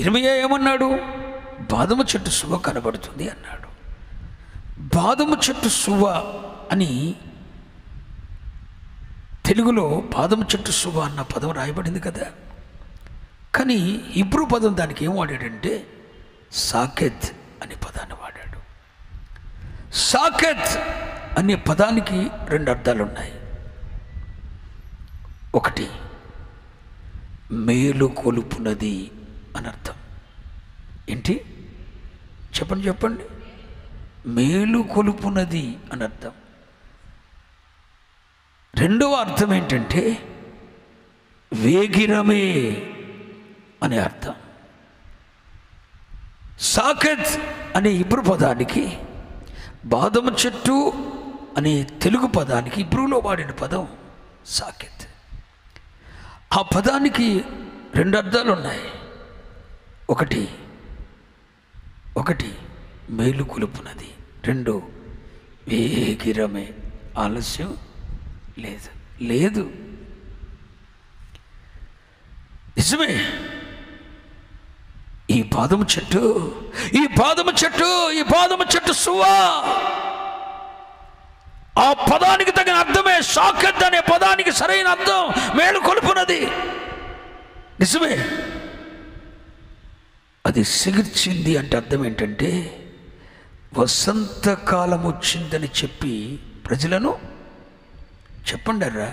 ఇర్మియా ఏమన్నాడు? బాదము చెట్టు సువ కనబడుతుంది అన్నాడు. బాదము చెట్టు సువ అని తెలుగులో బాదము చెట్టు సువ అన్న పదం రాయబడింది కదా. కానీ హిబ్రూ పదం దానికి ఏం వాడాడంటే సాకెత్ అనే పదాన్ని వాడాడు. సాకెత్ అనే పదానికి 2 అర్థాలు ఉన్నాయి. ఒకటి మేలు కొలుపునది అని అర్థం. ఏంటి చెప్పండి? మేలు కొలుపునది అని అర్థం. రెండవ అర్థం ఏంటంటే వేగిరమే అనే అర్థం. సాకెత్ అనే హిబ్రూ పదానికి, బాదము చెట్టు అనే తెలుగు పదానికి హిబ్రూలో వాడిన పదం సాకెత్. ఆ పదానికి 2 అర్థాలు ఉన్నాయి. ఒకటి మేలు కొలుపునది, 2 వేగిరమే, ఆలస్యం లేదు. నిజమే. ఈ బాదము చెట్టు సువా, ఆ పదానికి తగిన అర్థమే సాకెత్ అనే పదానికి సరైన అర్థం మేలు కొలుపునది. నిజమే. అది సిగిర్చింది అంటే అర్థం ఏంటంటే వసంతకాలం వచ్చిందని చెప్పి ప్రజలను చెప్పండారా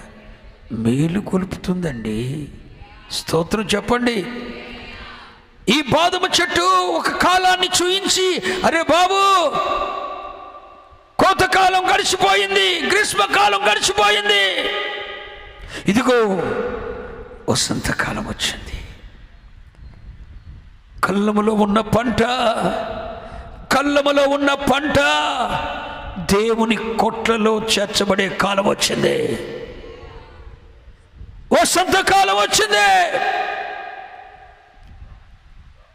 మేలు కొలుపుతుందండి. స్తోత్రం చెప్పండి. ఈ బాదము చెట్టు ఒక కాలాన్ని చూయించి, అరే బాబు కోతకాలం గడిచిపోయింది, గ్రీష్మకాలం గడిచిపోయింది, ఇదిగో వసంతకాలం వచ్చింది. కళ్ళములో ఉన్న పంట దేవుని కొట్లలో చేర్చబడే కాలం వచ్చింది. వసంతకాలం వచ్చింది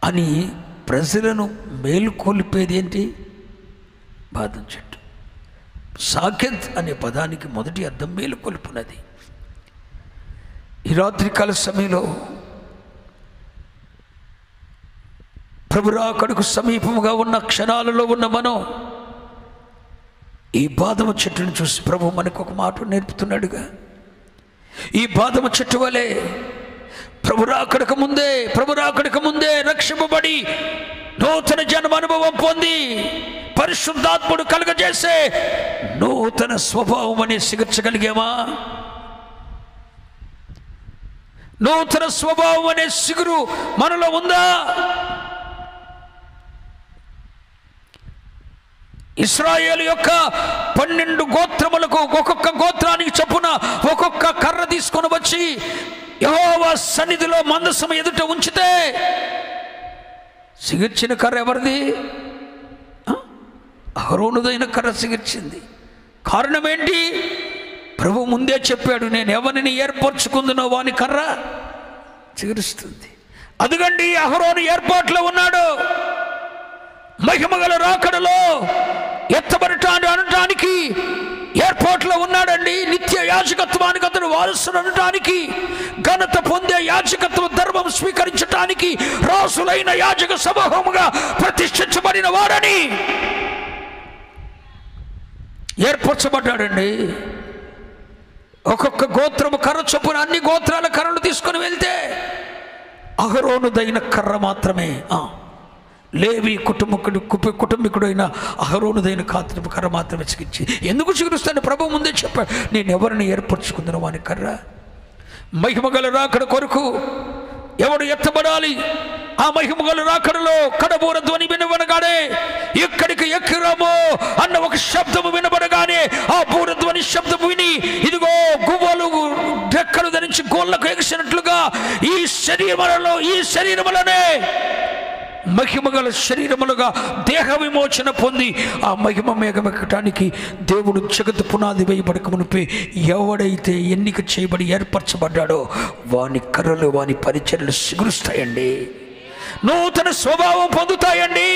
అని ప్రజలను మేలుకొల్పేది ఏంటి? బాదం చెట్టు. సాకెత్ అనే పదానికి మొదటి అర్థం మేలుకొల్పునది. ఈ రాత్రికాల సమయంలో ప్రభు రాకడకు సమీపముగా ఉన్న క్షణాలలో ఉన్న మనం ఈ బాదము చెట్టును చూసి ప్రభు మనకు ఒక మాట నేర్పుతున్నాడుగా. ఈ బాదము చెట్టు వలె ప్రభు రాకడకు ముందే రక్షింపబడి నూతన జన్మ అనుభవం పొంది పరిశుద్ధాత్ముడు కలుగజేసే నూతన స్వభావం అని సిగర్చగలిగామా? నూతన స్వభావం అనే సిగురు మనలో ఉందా? ఇశ్రాయేలు యొక్క 12 గోత్రములకు ఒక్కొక్క గోత్రానికి చొప్పున ఒక్కొక్క కర్ర తీసుకొని వచ్చి యెహోవా సన్నిధిలో మందసం ఎదుట ఉంచితే సిగిర్చిన కర్ర ఎవరిది? అహరోనుదైన కర్ర సిగిర్చింది. కారణం ఏంటి? ప్రభు ముందే చెప్పాడు, నేను ఎవరిని ఏర్పరచుకుందునో వాని కర్ర చిగురుస్తుంది. అదుగండి అహరోను ఏర్పాట్లో ఉన్నాడు. మహిమగల రాకడలో ఎత్తబడటాన్ని అనటానికి ఏర్పాట్లో ఉన్నాడండి. నిత్య యాజకత్వానికి అతను వారసుడు అనటానికి, ఘనత పొందే యాజకత్వ ధర్మం స్వీకరించటానికి రాసులైన యాజక సమూహముగా ప్రతిష్ఠించబడిన వాడని ఏర్పరచబడ్డాడండి. ఒక్కొక్క గోత్రము కర్ర చొప్పున అన్ని గోత్రాల కర్రలు తీసుకొని వెళ్తే అహరోనుదైన కర్ర మాత్రమే, లేవి కుటుంబీకుడైన అహరోనుదైన కర్ర మాత్రమే చికిత్సి. ఎందుకు చిగురుస్తాను? ప్రభు ముందే చెప్పాడు, నేను ఎవరిని ఏర్పరచుకుందును వాని కర్ర. మహిమగల రాకడ కొరకు ఎవడు ఎత్తబడాలి? ఆ మహిమగల రాకడలో కడబూర ధ్వని వినబడగానే, ఇక్కడికి ఎక్కిరామో అన్న ఒక శబ్దము వినబడగానే ఆ బూరధ్వని శబ్దము విని ఇదిగో గువ్వలు రెక్కలు ధరించి గోళ్ళకు ఎగిసినట్లుగా ఈ శరీరములనే మహిమగల శరీరములుగా దేహ విమోచన పొంది ఆ మహిమ మేఘమెక్కటానికి దేవుడు జగత్తు పునాది వేయబడక మునిపే ఎవడైతే ఎన్నిక చేయబడి ఏర్పరచబడ్డాడో వాని కర్రలు వాని పరిచర్యలు సిగురుస్తాయండి. నూతన స్వభావం పొందుతాయండి.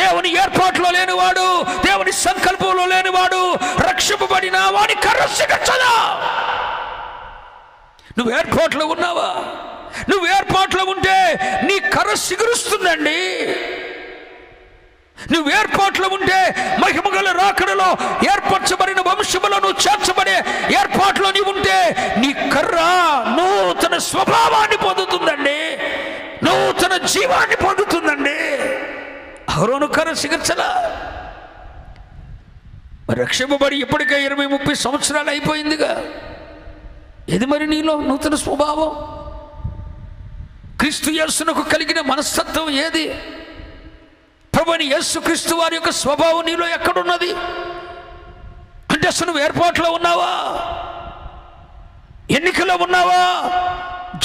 దేవుని ఏర్పాటులో లేనివాడు, దేవుని సంకల్పంలో లేనివాడు రక్షింపబడిన వాని కర్ర సిగర్చదా? నువ్వు ఏర్పాట్లో ఉన్నావా? నువ్వు ఏర్పాట్లో ఉంటే నీ కర్ర సిగురుస్తుందండి. నువ్వు ఏర్పాట్లో ఉంటే మహిమగల రాకడలో ఏర్పరచబడిన వంశములో నువ్వు చేర్చబడే ఏర్పాట్లో నీవు ఉంటే నీ కర్ర నూతన స్వభావాన్ని పొందుతుందండి, నూతన జీవాన్ని పొందుతుందండి. అహరోను కర్ర సిగర్చలా. రక్షింపబడి ఇప్పటికే 20-30 సంవత్సరాలు అయిపోయిందిగా. ఇది మరి నీలో నూతన స్వభావం? క్రీస్తు యేసునకు కలిగిన మనస్తత్వం ఏది? ప్రభువైన యేసుక్రీస్తు వారి యొక్క స్వభావం నీలో ఎక్కడున్నది? అంటే అసలు నువ్వు ఏర్పాట్లో ఉన్నావా? ఎన్నికలో ఉన్నావా?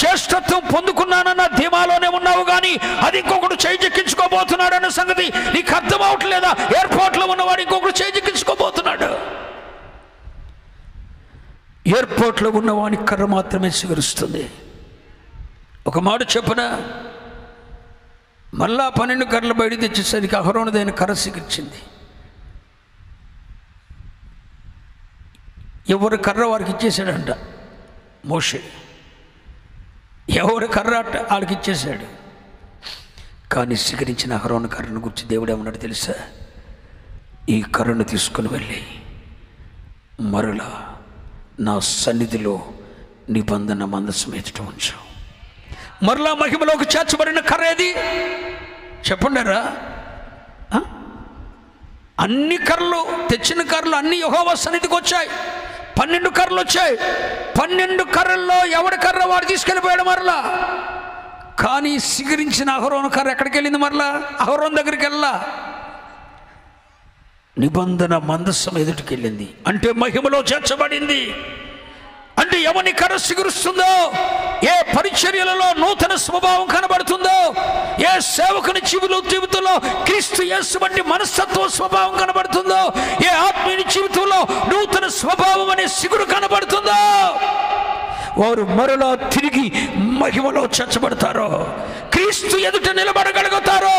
జ్యేష్ఠత్వం పొందుకున్నానన్న ధీమాలోనే ఉన్నావు, కానీ అది ఇంకొకడు చేజెక్కించుకోబోతున్నాడు అన్న సంగతి నీకు అర్థం అవట్లేదా? ఏర్పాట్లో ఉన్నవాడు ఇంకొకడు చేజెక్కించుకోబోతున్నాడు. ఏర్పాట్లో ఉన్నవాని కర్ర మాత్రమే సిగురుస్తుంది. ఒక మాట చెప్పున, మళ్ళా 12 కర్రలు బయట తెచ్చేసరికి అహరోనుదైన కర్ర సిగిర్చింది. ఎవరి కర్ర వారికి ఇచ్చేసాడంట మోషే. ఎవరి కర్ర అట్ట వాళ్ళకి ఇచ్చేశాడు. కానీ సిగరించిన అహరోను కర్రను గురించి దేవుడు ఏమన్నాడు తెలుసా? ఈ కర్రను తీసుకుని వెళ్ళి మరలా నా సన్నిధిలో నిబంధన మందసం ఎదుట ఉంచు. మరలా మహిమలోకి చేర్చబడిన కర్ర ఏది చెప్పండారా? అన్ని కర్రలు తెచ్చిన కర్రలు అన్ని యెహోవా సన్నిధికి వచ్చాయి. 12 కర్రలు వచ్చాయి. 12 కర్రల్లో ఎవడి కర్ర వాడు తీసుకెళ్ళిపోయాడు మరలా. కానీ సిగరించిన అహరోను కర్ర ఎక్కడికి వెళ్ళింది? మరలా అహరోను దగ్గరికి వెళ్ళా. నిబంధన మందసం ఎదుటికి వెళ్ళింది. అంటే మహిమలో చేర్చబడింది. అంటే ఎవని కర్ర సిగురుస్తుందో, ఏ పరిచర్యలలో నూతన స్వభావం కనబడుతుందో, ఏ సేవకుని జీవితంలో క్రీస్తు యేసు వంటి మనస్తత్వ స్వభావం కనబడుతుందో, ఏ ఆత్మీయ జీవితంలో నూతన స్వభావం అనే సిగురు కనబడుతుందో, వారు మరలా తిరిగి మహిమలో చేర్చబడతారో, క్రీస్తు ఎదుట నిలబడగలుగుతారో.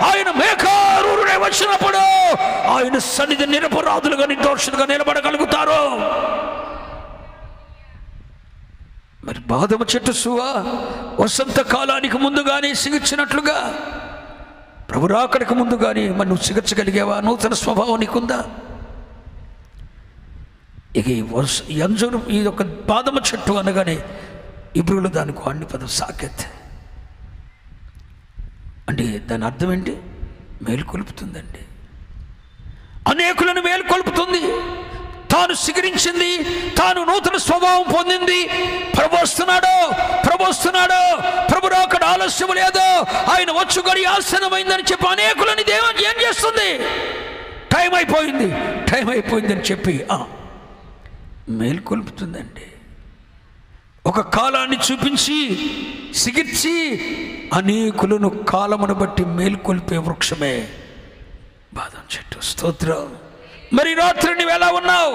ఆయన మేఘారూరుడే వచ్చినప్పుడు ఆయన సన్నిధి నిరపరాధులుగా నిర్దోషులుగా నిలబడగలుగుతారు. మరి బాదమ చెట్టు సువ వసంత కాలానికి ముందుగానే సిగిర్చినట్లుగా ప్రభు రాకడికి ముందుగానే మరి నువ్వు సిగర్చగలిగావా? నూతన స్వభావం నీకుందా? ఇక ఈ అంజూరు ఈ యొక్క బాదమ చెట్టు అనగానే ఇబ్రులు దానికి వాడిన పదం సాకెత్. అంటే దాని అర్థం ఏంటి? మేలుకొలుపుతుందండి, అనేకులను మేలుకొలుపుతుంది. తాను సిగరించింది, తాను నూతన స్వభావం పొందింది. ప్రభు వస్తున్నాడు, ప్రభు వస్తున్నాడు, ప్రభు రాకడ ఆలస్యం లేదు, ఆయన వచ్చు గడి ఆసన్నమైందని చెప్పి అనేకులని దేవుడు ఏం చేస్తుంది? టైం అయిపోయింది, టైం అయిపోయిందని చెప్పి మేల్కొల్పుతుందండి. ఒక కాలాన్ని చూపించి సిగిర్చి అనేకులను కాలమును బట్టి మేల్కొల్పే వృక్షమే బాదం చెట్టు. స్తోత్రం. మరి రాత్రి నువ్వు ఎలా ఉన్నావు?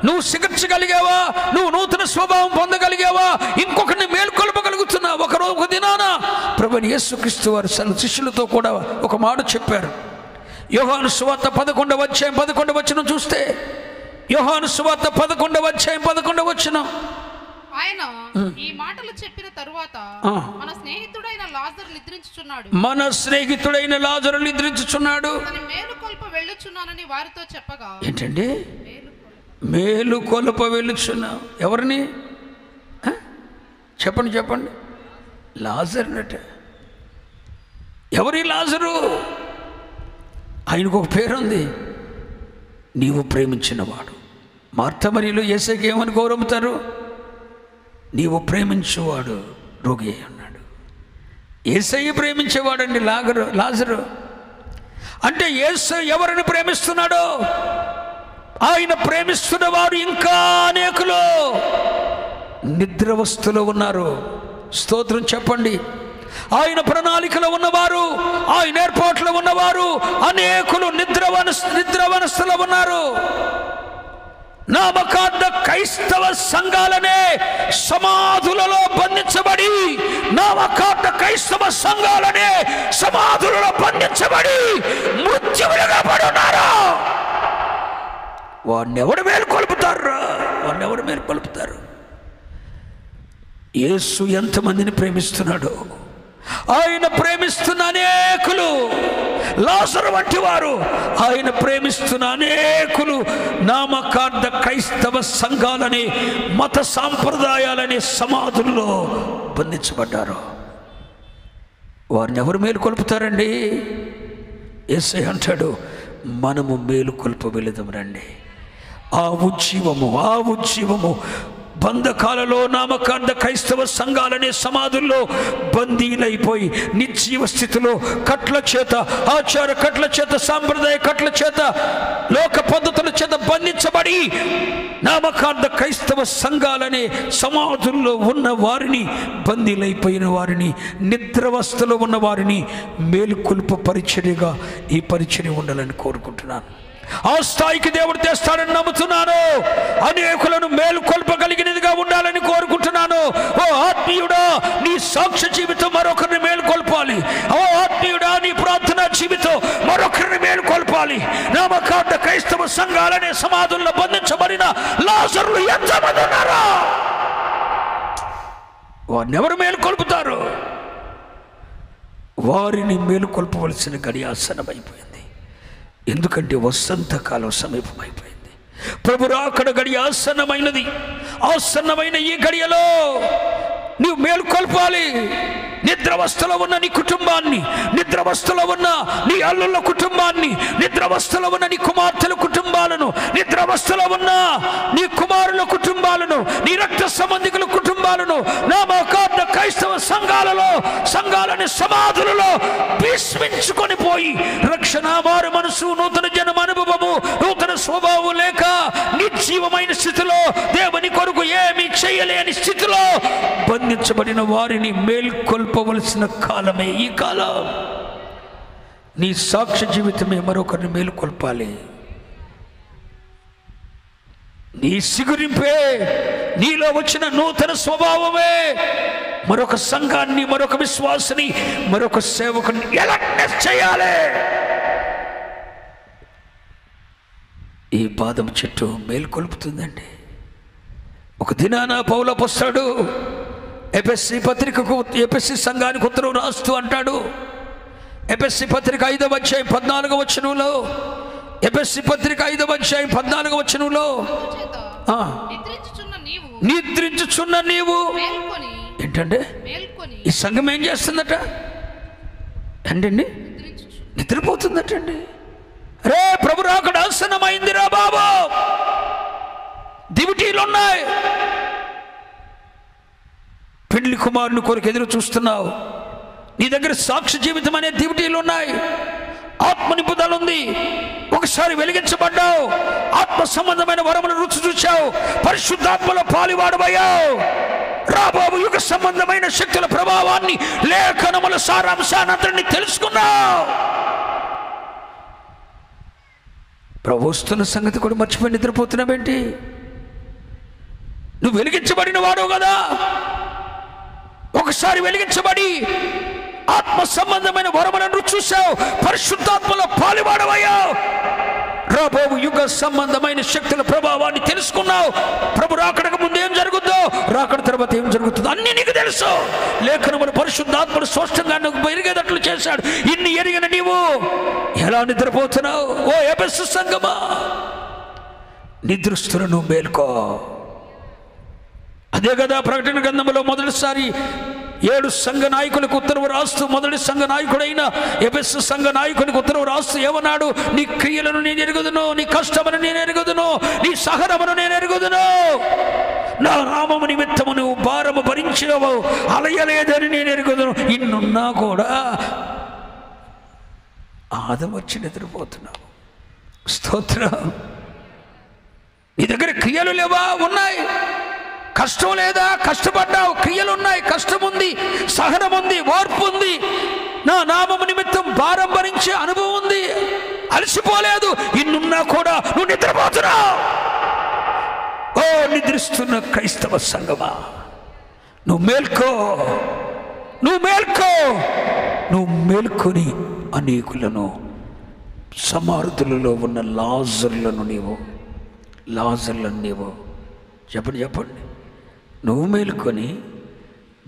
నువ్వు సిగర్చగలిగావా? నువ్వు నూతన స్వభావం పొందగలిగావా? ఇంకొకరిని మేల్కొల్పగలుగుతున్నావు? ఒక దినాన ప్రభువైన యేసుక్రీస్తు వారు శిష్యులతో కూడా ఒక మాట చెప్పారు. యోహాను సువార్త 11వ అధ్యాయం 11వ వచనం చూస్తే, యోహాను సువార్త 11వ అధ్యాయం 11వ వచనం, ఆయన ఈ మాటలు చెప్పిన తరువాత మన స్నేహితుడైన లాజరు నిద్రించుచున్నాడు, మన స్నేహితుడైన లాజరు నిద్రించుచున్నాడు, మేలుకొల్ప వెళ్ళుచున్నానని వారితో చెప్పగా. ఏంటండి? మేలుకొల్ప వెళ్ళుచున్నావు. ఎవరిని? చెప్పండి చెప్పండి. లాజరునట. ఎవరి లాజరు? ఆయనకు ఒక పేరుంది, నీవు ప్రేమించినవాడు. మార్త మరియలు యేసుకి ఏమని గౌరవిస్తారు? నీవు ప్రేమించేవాడు రోగి అన్నాడు. యేసయ్య ప్రేమించేవాడండి లాజరు. అంటే యేసు ఎవరిని ప్రేమిస్తున్నాడో ఆయన ప్రేమిస్తున్న వారు ఇంకా అనేకులు నిద్రవస్థలో ఉన్నారు. స్తోత్రం చెప్పండి. ఆయన ప్రణాళికలో ఉన్నవారు, ఆయన ఏర్పాట్లో ఉన్నవారు అనేకులు నిద్రవనస్థలో ఉన్నారు. నామకార్థ క్రైస్తవ సంఘాలనే సమాధులలో బంధించబడి, నామకార్థ క్రైస్తవ సంఘాలనే సమాధులలో బంధించబడి మృత్యువులుగా పడున్నారు. వాడిని ఎవడు మేలుకొల్పుతారు? వాడిని ఎవడు మేలుకొల్పుతారు? యేసు ఎంతమందిని ప్రేమిస్తున్నాడో, ఆయన ప్రేమిస్తున్న అనేకులు, లాజరు వంటి వారు, ఆయన ప్రేమిస్తున్న అనేకులు నామకార్థ క్రైస్తవ సంఘాలనే, మత సాంప్రదాయాలనే సమాధుల్లో బంధించబడ్డారు. వారిని ఎవరు మేలుకొల్పుతారండి? యేసయ్య అంటాడు, మనము మేలుకొల్ప వెళదాం రండి. ఆ ఉజ్జీవము బంధకాలలో, నామకార్థ క్రైస్తవ సంఘాలనే సమాధుల్లో బందీలైపోయి నిర్జీవ స్థితిలో కట్ల చేత, ఆచార కట్ల చేత, సాంప్రదాయ కట్ల చేత, లోక పద్ధతుల చేత బంధించబడి నామకార్థ క్రైస్తవ సంఘాలనే సమాధుల్లో ఉన్న వారిని, బందీలైపోయిన వారిని, నిద్రావస్థలో ఉన్న వారిని మేలుకొల్ప పరిచర్యగా ఈ పరిచర్య ఉండాలని కోరుకుంటున్నాను. ఆ స్థాయికి దేవుడు తెస్తాడని నమ్ముతున్నాను. అనేకులను మేలుకొల్పగలిగినదిగా ఉండాలని కోరుకుంటున్నాను. ఓ ఆత్మీయుడా, నీ సాక్ష్య జీవితం మరొకరిని మేలుకొల్పాలి. ఓ ఆత్మీయుడా, నీ ప్రార్థనా జీవితం మరొకరిని మేలుకొల్పాలి. నామకార్థ క్రైస్తవ సంఘాలనే సమాధుల్లో బంధించబడిన లాజరులు ఎంతమంది ఉన్నారో వారిని ఎవరు మేలుకొల్పుతారు? వారిని మేలుకొల్పవలసిన గడియ ఆసన్నమైపోయింది. ఎందుకంటే వసంతకాలం సమీపమైపోయింది. ప్రభు రాకడ గడియ ఆసన్నమైనది. ఆసన్నమైన ఈ గడియలో నీవు మేలుకొల్పాలి. నిద్రావస్థలో ఉన్న నీ కుటుంబాన్ని, నిద్రావస్థలో ఉన్న నీ అల్లుళ్ళ కుటుంబాన్ని, నిద్రావస్థలో ఉన్న నీ కుమార్తెల కుటుంబాలను, నిద్రావస్థలో ఉన్న నీ కుమారుల కుటుంబాలను, నీ రక్త సంబంధికుల కుటుంబాలను నామకార్థ క్రైస్తవ సంఘాలని సమాధులలో భీష్మించుకొని పోయి రక్షణ, మారు మనసు, నూతన జన్మ అనుభవము, నూతన స్వభావం లేక నిర్జీవమైన స్థితిలో, దేవుని కొరకు ఏమీ చేయలేని స్థితిలో బంధించబడిన వారిని మేల్కొల్పవలసిన కాలమే ఈ కాలం. నీ సాక్ష్య జీవితమే మరొకరిని మేలుకొల్పాలి. నీ సిగురింపే, నీలో వచ్చిన నూతన స్వభావమే మరొక సంఘాన్ని, మరొక విశ్వాసిని, మరొక సేవకుని ఎలా చేయాలి? ఈ బాదం చెట్టు మేలుకొల్పుతుందండి. ఒక దినాన పౌలు అపోస్తలుడు ఎఫెసీ సంఘానికి ఉత్తరం రాస్తూ అంటాడు. ఎఫెసీ పత్రిక 5వ అధ్యాయం 14వ వచనంలో, ఎఫెసీ పత్రిక 5వ అధ్యాయం 14వ వచనంలో, నిద్రించుచున్న నీవు ఏంటంటే, ఈ సంఘం ఏం చేస్తుందట అంటండి? నిద్రపోతుందటండి. రే ప్రభు రాకడ ఆసన్నమైందిరా బాబు, దివిటీలు ఉన్నాయి. పెండ్లి కుమారుని కొరకు ఎదురు చూస్తున్నావు. నీ దగ్గర సాక్షి జీవితం అనే దివిటీలు ఉన్నాయి. ఆత్మ నింపుదల ఉంది. ఒకసారి వెలిగించబడ్డావు. ఆత్మ సంబంధమైన వరములు రుచి చూచావు. పరిశుద్ధాత్మలో పాలివాడబోయావు. రాబోవు యుగ సంబంధమైన శక్తుల ప్రభావాన్ని, లేఖనముల సారాంశాన్ని అందరినీ తెలుసుకున్నావు. ప్రభు వస్తున్న సంగతి కూడా మర్చిపోయి నిద్రపోతున్నావేంటి? నువ్వు వెలిగించబడిన వాడు కదా. ఒకసారి వెలిగించబడి ఆత్మ సంబంధమైన వరములను చూసావు. పరిశుద్ధాత్మలో పాలువాడవయ్యావు. రాబోవు యుగ సంబంధమైన శక్తుల ప్రభావాన్ని తెలుసుకున్నావు. ప్రభు రాకడకు ముందు ఏం జరుగుతుందో, రాకడ తర్వాత ఏం జరుగుతుందో అన్ని నీకు తెలుసు. లేఖనములు పరిశుద్ధాత్మను స్పష్టంగా నువ్వు ఎరిగేటట్లు చేశాడు. ఇన్ని ఎరిగిన నీవు ఎలా నిద్రపోతున్నావు? ఓ ఎఫెసు సంఘమా, నిద్రిస్తులను మేల్కో. అదే కదా ప్రకటన గ్రంథంలో మొదటిసారి 7 సంఘ నాయకులకు ఉత్తర్వు రాస్తూ, మొదటి సంఘ నాయకుడైన ఎఫెసు సంఘ నాయకునికి ఉత్తర్వు రాస్తూ ఏమన్నాడు? నీ క్రియలను నేను ఎరుగుదును, నీ కష్టమును నేను ఎరుగుదును, నీ సహనమును నేను ఎరుగుదును. నా నామము నిమిత్తము నువ్వు భారము భరించినవు, అలయలేదని నేను ఎరుగుదును. ఇన్నున్నా కూడా ఆదం వచ్చి నిద్రపోతున్నావు. స్తోత్రం. నీ దగ్గర క్రియలు లేవా? ఉన్నాయి. కష్టం లేదా? కష్టపడ్డావు. క్రియలు ఉన్నాయి, కష్టం ఉంది, సహనం ఉంది, ఓర్పు ఉంది. నా నామము నిమిత్తం భారం భరించే అనుభవం ఉంది. అలసిపోలేదు. ఇన్నున్నా కూడా నువ్వు నిద్రపోతున్నావు. ఓ నిద్రిస్తున్న క్రైస్తవ సంఘమా, నువ్వు మేల్కో, నువ్వు మేల్కో. నువ్వు మేల్కొని అనేకులను, సమార్థులలో ఉన్న లాజర్లను నీవు చెప్పండి నువ్వు మేలుకొని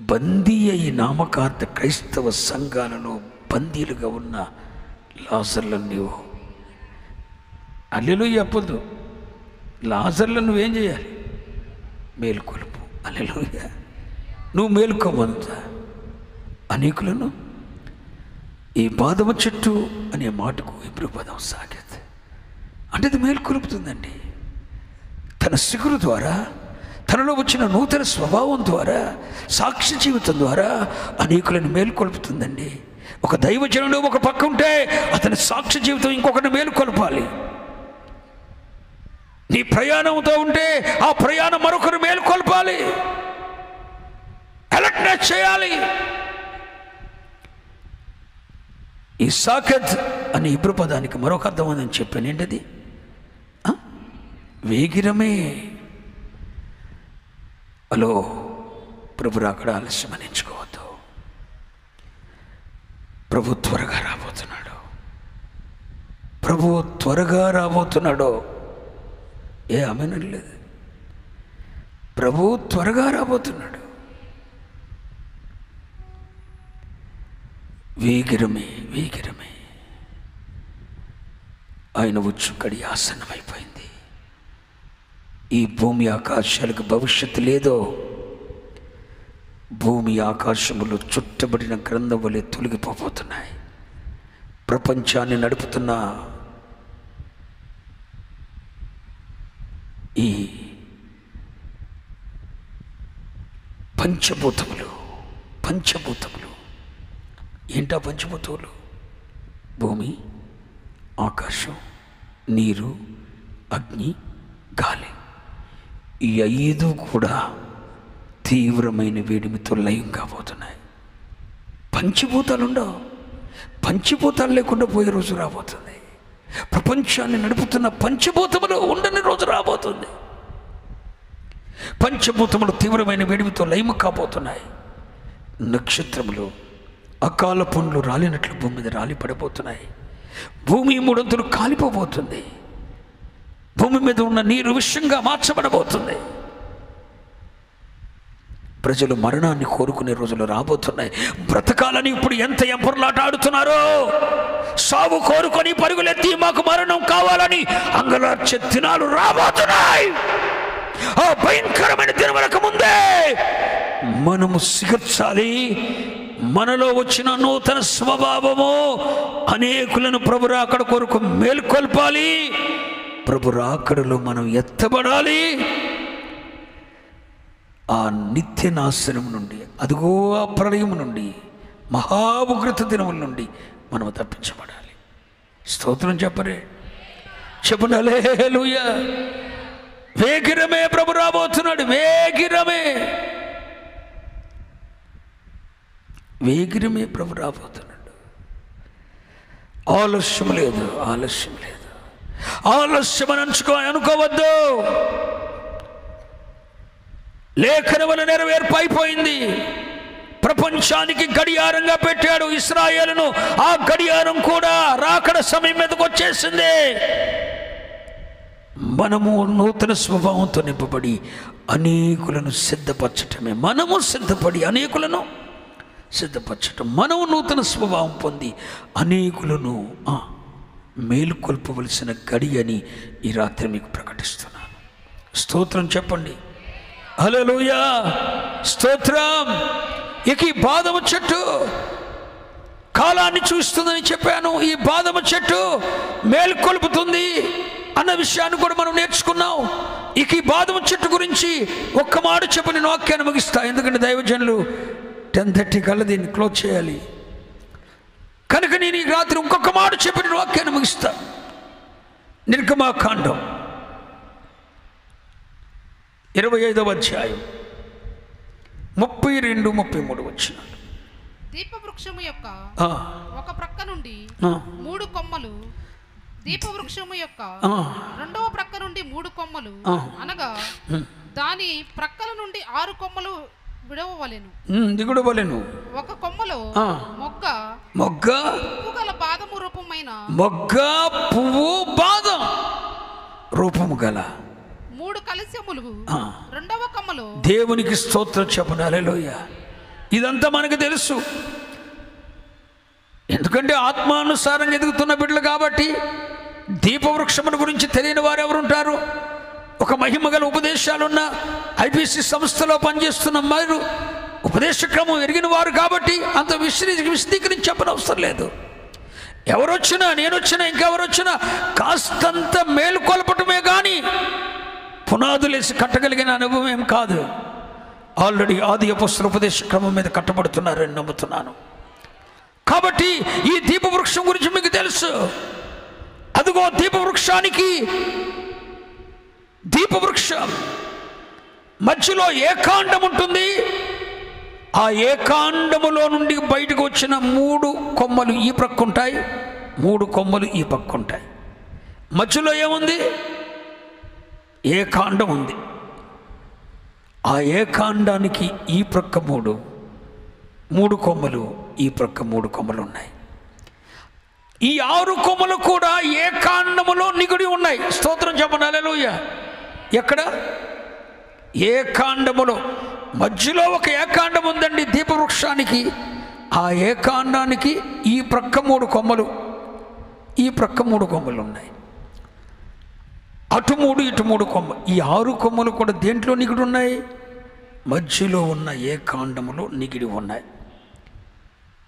బందీ అయి నామకార్థ క్రైస్తవ సంఘాలలో బందీలుగా ఉన్న లాజర్లను నీవు హల్లెలూయా చెప్పొద్దు. లాజర్లను నువ్వేం చేయాలి? మేలుకొలుపు. హల్లెలూయా. నువ్వు మేలుకోమంతా అనేకులను ఈ బాదమ చెట్టు అనే మాటకు హెబ్రీ పదం సాగేది అంటే అది మేలుకొలుపుతుందండి. తన సిగురు ద్వారా, తనలో వచ్చిన నూతన స్వభావం ద్వారా, సాక్షి జీవితం ద్వారా అనేకులను మేలుకొలుపుతుందండి. ఒక దైవజనుడు ఒక పక్క ఉంటే అతని సాక్షి జీవితం ఇంకొకరిని మేలుకొల్పాలి. నీ ప్రయాణంతో ఉంటే ఆ ప్రయాణం మరొకరు మేలుకొల్పాలి, అలర్ట్నెస్ చేయాలి. ఈ సాకెత్ అనే హెబ్రీ పదానికి మరొక అర్థం ఉందని చెప్పాను. ఏంటది? వేగిరమే. హలో, ప్రభు అక్కడ ఆలస్యం అనించుకోవద్దు. ప్రభు త్వరగా రాబోతున్నాడు. ప్రభు త్వరగా రాబోతున్నాడు. ఏ ఆమెనలేదు. ప్రభు త్వరగా రాబోతున్నాడు. వేగిరమే, వేగిరమే. ఆయన వచ్చు కడి ఆసన్నమైపోయింది. ఈ భూమి ఆకాశాలకు భవిష్యత్తు లేదో. భూమి ఆకాశములు చుట్టబడిన గ్రంథం వలె తొలగిపోతున్నాయి. ప్రపంచాన్ని నడుపుతున్న ఈ పంచభూతములు ఏంటా పంచభూతములు? భూమి, ఆకాశం, నీరు, అగ్ని, గాలి. ఈ 5 కూడా తీవ్రమైన వేడిమితో లయం కాబోతున్నాయి. పంచభూతాలు ఉండవు. పంచభూతాలు లేకుండా పోయే రోజు రాబోతుంది. ప్రపంచాన్ని నడుపుతున్న పంచభూతములు ఉండని రోజు రాబోతుంది. పంచభూతములు తీవ్రమైన వేడిమితో లయము కాబోతున్నాయి. నక్షత్రములు అకాల పండ్లు రాలినట్లు భూమి మీద రాలి పడిపోతున్నాయి. భూమి 3 అంతలు కాలిపోబోతుంది. భూమి మీద ఉన్న నీరు విషంగా మార్చబడబోతుంది. ప్రజలు మరణాన్ని కోరుకునే రోజులు రాబోతున్నాయి. బ్రతకాలని ఇప్పుడు ఎంత ఎంపర్లాట ఆడుతున్నారో, సాగు కోరుకొని పరుగులెత్తి మాకు మరణం కావాలని అంగలార్చే దినాలు రాబోతున్నాయి. ఆ భయంకరమైన దినములకు ముందే మనము సిగర్చాలి. మనలో వచ్చిన నూతన స్వభావము అనేకులను ప్రభు రాకడ కొరకు మేల్కొల్పాలి. ప్రభు రాకడలో మనం ఎత్తబడాలి. ఆ నిత్య నాశనం నుండి, అదిగో ఆ ప్రళయం నుండి, మహా ఉగ్రత దినముల నుండి మనం తప్పించబడాలి. స్తోత్రం చెప్పరే, చెప్పండి హల్లెలూయా. వేగిరమే ప్రభు రాబోతున్నాడు. వేగిరమే ప్రభు రాబోతున్నాడు. ఆలస్యం లేదు. ఆలస్యం అని అనుకోవద్దు. లేఖనముల నెరవేర్పు అయిపోయింది. ప్రపంచానికి గడియారంగా పెట్టాడు ఇశ్రాయేలును. ఆ గడియారం కూడా రాకడ సమయం మీదకి వచ్చేసింది. మనము నూతన స్వభావంతో నింపబడి అనేకులను సిద్ధపరచటమే. మనము సిద్ధపడి అనేకులను సిద్ధపరచటం. మనము నూతన స్వభావం పొంది అనేకులను మేలుకొల్పవలసిన గడి అని ఈ రాత్రి మీకు ప్రకటిస్తున్నాను. స్తోత్రం చెప్పండి. హల్లెలూయా, స్తోత్రం. ఇక ఈ బాదమ చెట్టు కాలాన్ని చూస్తుందని చెప్పాను. ఈ బాదమ చెట్టు మేలుకొల్పుతుంది అన్న విషయాన్ని కూడా మనం నేర్చుకున్నాం. ఇక ఈ బాదమ చెట్టు గురించి ఒక్క మాట చెప్పి నేను వాక్యాన్ని ముగిస్తా. ఎందుకంటే దైవజనులు 10:30 కల్లా దీన్ని క్లోజ్ చేయాలి. కనుక నేను ఈ రాత్రి ఇంకొక మాట చెప్పి నేను వాక్యాన్ని ముగిస్తా. నిర్గమాకాండం 25వ అధ్యాయం 32-33 వచనాలు. దీపవృక్షము యొక్క ఒక ప్రక్క నుండి 3 కొమ్మలు, దీపవృక్షము యొక్క రెండవ ప్రక్క నుండి 3 కొమ్మలు, అనగా దాని ప్రక్కల నుండి 6 కొమ్మలు దిగుడవలెను. ఒక కొమ్మలో మొగ్గ పువ్వు గల బాదము రూపమైన బాదం రూపము గల 3 కలశములు రెండవ కొమ్మలో. దేవునికి స్తోత్రం చెప్పండి. హల్లెలూయా. ఇదంతా మనకు తెలుసు. ఎందుకంటే ఆత్మానుసారంగా ఎదుగుతున్న బిడ్డలు కాబట్టి. దీపవృక్షముల గురించి తెలియని వారు ఎవరుంటారు? ఒక మహిమగల ఉపదేశాలున్న ఐపీసీ సంస్థలో పనిచేస్తున్న వారు ఉపదేశక్రమం ఎరిగిన వారు కాబట్టి అంత విశదీకరించి చెప్పనవసరం లేదు. ఎవరొచ్చినా, నేనొచ్చినా, ఇంకెవరొచ్చినా కాస్తంత మేలుకొల్పటమే కానీ పునాదులేసి కట్టగలిగిన అనుభవం ఏం కాదు. ఆల్రెడీ ఆది అపొస్తలుల ఉపదేశ క్రమం మీద కట్టబడుతున్నారని నమ్ముతున్నాను. కాబట్టి ఈ దీపవృక్షం గురించి మీకు తెలుసు. అదిగో దీపవృక్షానికి, దీపవృక్షం మధ్యలో ఏకాండం ఉంటుంది. ఆ ఏకాండములో నుండి బయటకు వచ్చిన 3 కొమ్మలు ఈ ప్రక్క ఉంటాయి, 3 కొమ్మలు ఈ పక్క ఉంటాయి. మధ్యలో ఏముంది? ఏకాండం ఉంది. ఆ ఏకాండానికి ఈ ప్రక్క 3 కొమ్మలు, ఈ ప్రక్క 3 కొమ్మలు ఉన్నాయి. ఈ 6 కొమ్మలు కూడా ఏకాండములో నిగుడి ఉన్నాయి. స్తోత్రం చెప్పండి, హల్లెలూయా. ఎక్కడ? ఏకాండములో. మధ్యలో ఒక ఏకాండం ఉందండి దీపవృక్షానికి. ఆ ఏకాండానికి ఈ ప్రక్క 3 కొమ్మలు, ఈ ప్రక్క 3 కొమ్మలు ఉన్నాయి. అటు 3, ఇటు 3 కొమ్మ. ఈ 6 కొమ్మలు కూడా దేంట్లో నిగిడి ఉన్నాయి? మధ్యలో ఉన్న ఏకాండములో నిగిడి ఉన్నాయి.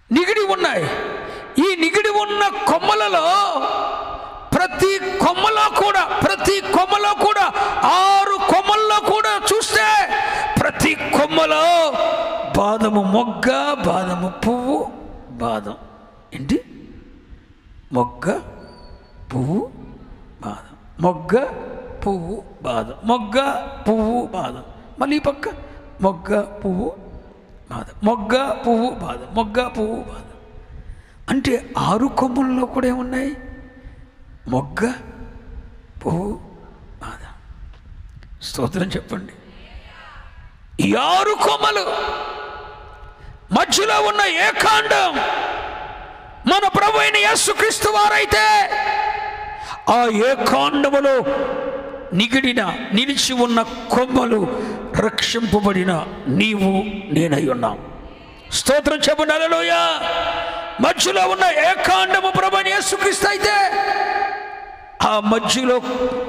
నిగిడి ఉన్నాయి. ఈ నిగిడి ఉన్న కొమ్మలలో ప్రతి కొమ్మలో కూడా 6 కొమ్మల్లో కూడా చూస్తే ప్రతి కొమ్మలో బాదము మొగ్గ, బాదము పువ్వు, బాదం ఏంటి? మొగ్గ, పువ్వు, బాదం, మొగ్గ, పువ్వు, బాదం, మొగ్గ, పువ్వు, బాదం. మళ్ళీ ఈ పక్క మొగ్గ, పువ్వు, బాదం, మొగ్గ, పువ్వు, బాదం, మొగ్గ, పువ్వు, బాదం. అంటే 6 కొమ్మల్లో కూడా ఏమున్నాయి? మొగ్గ, పువ్వు, బాదం. స్తోత్రం చెప్పండి. ఈ 6 కొమ్మలు మధ్యలో ఉన్న ఏకాండం మన ప్రభువైన యేసుక్రీస్తు వారైతే ఆ ఏకాండములో నిలిచి ఉన్న కొమ్మలు రక్షింపబడిన నీవు నేనై ఉన్నాం. స్తోత్రం చెప్పండి, హల్లెలూయా. మధ్యలో ఉన్న ఏకాండము ప్రభువైన యేసుక్రీస్తు అయితే ఆ మధ్యలో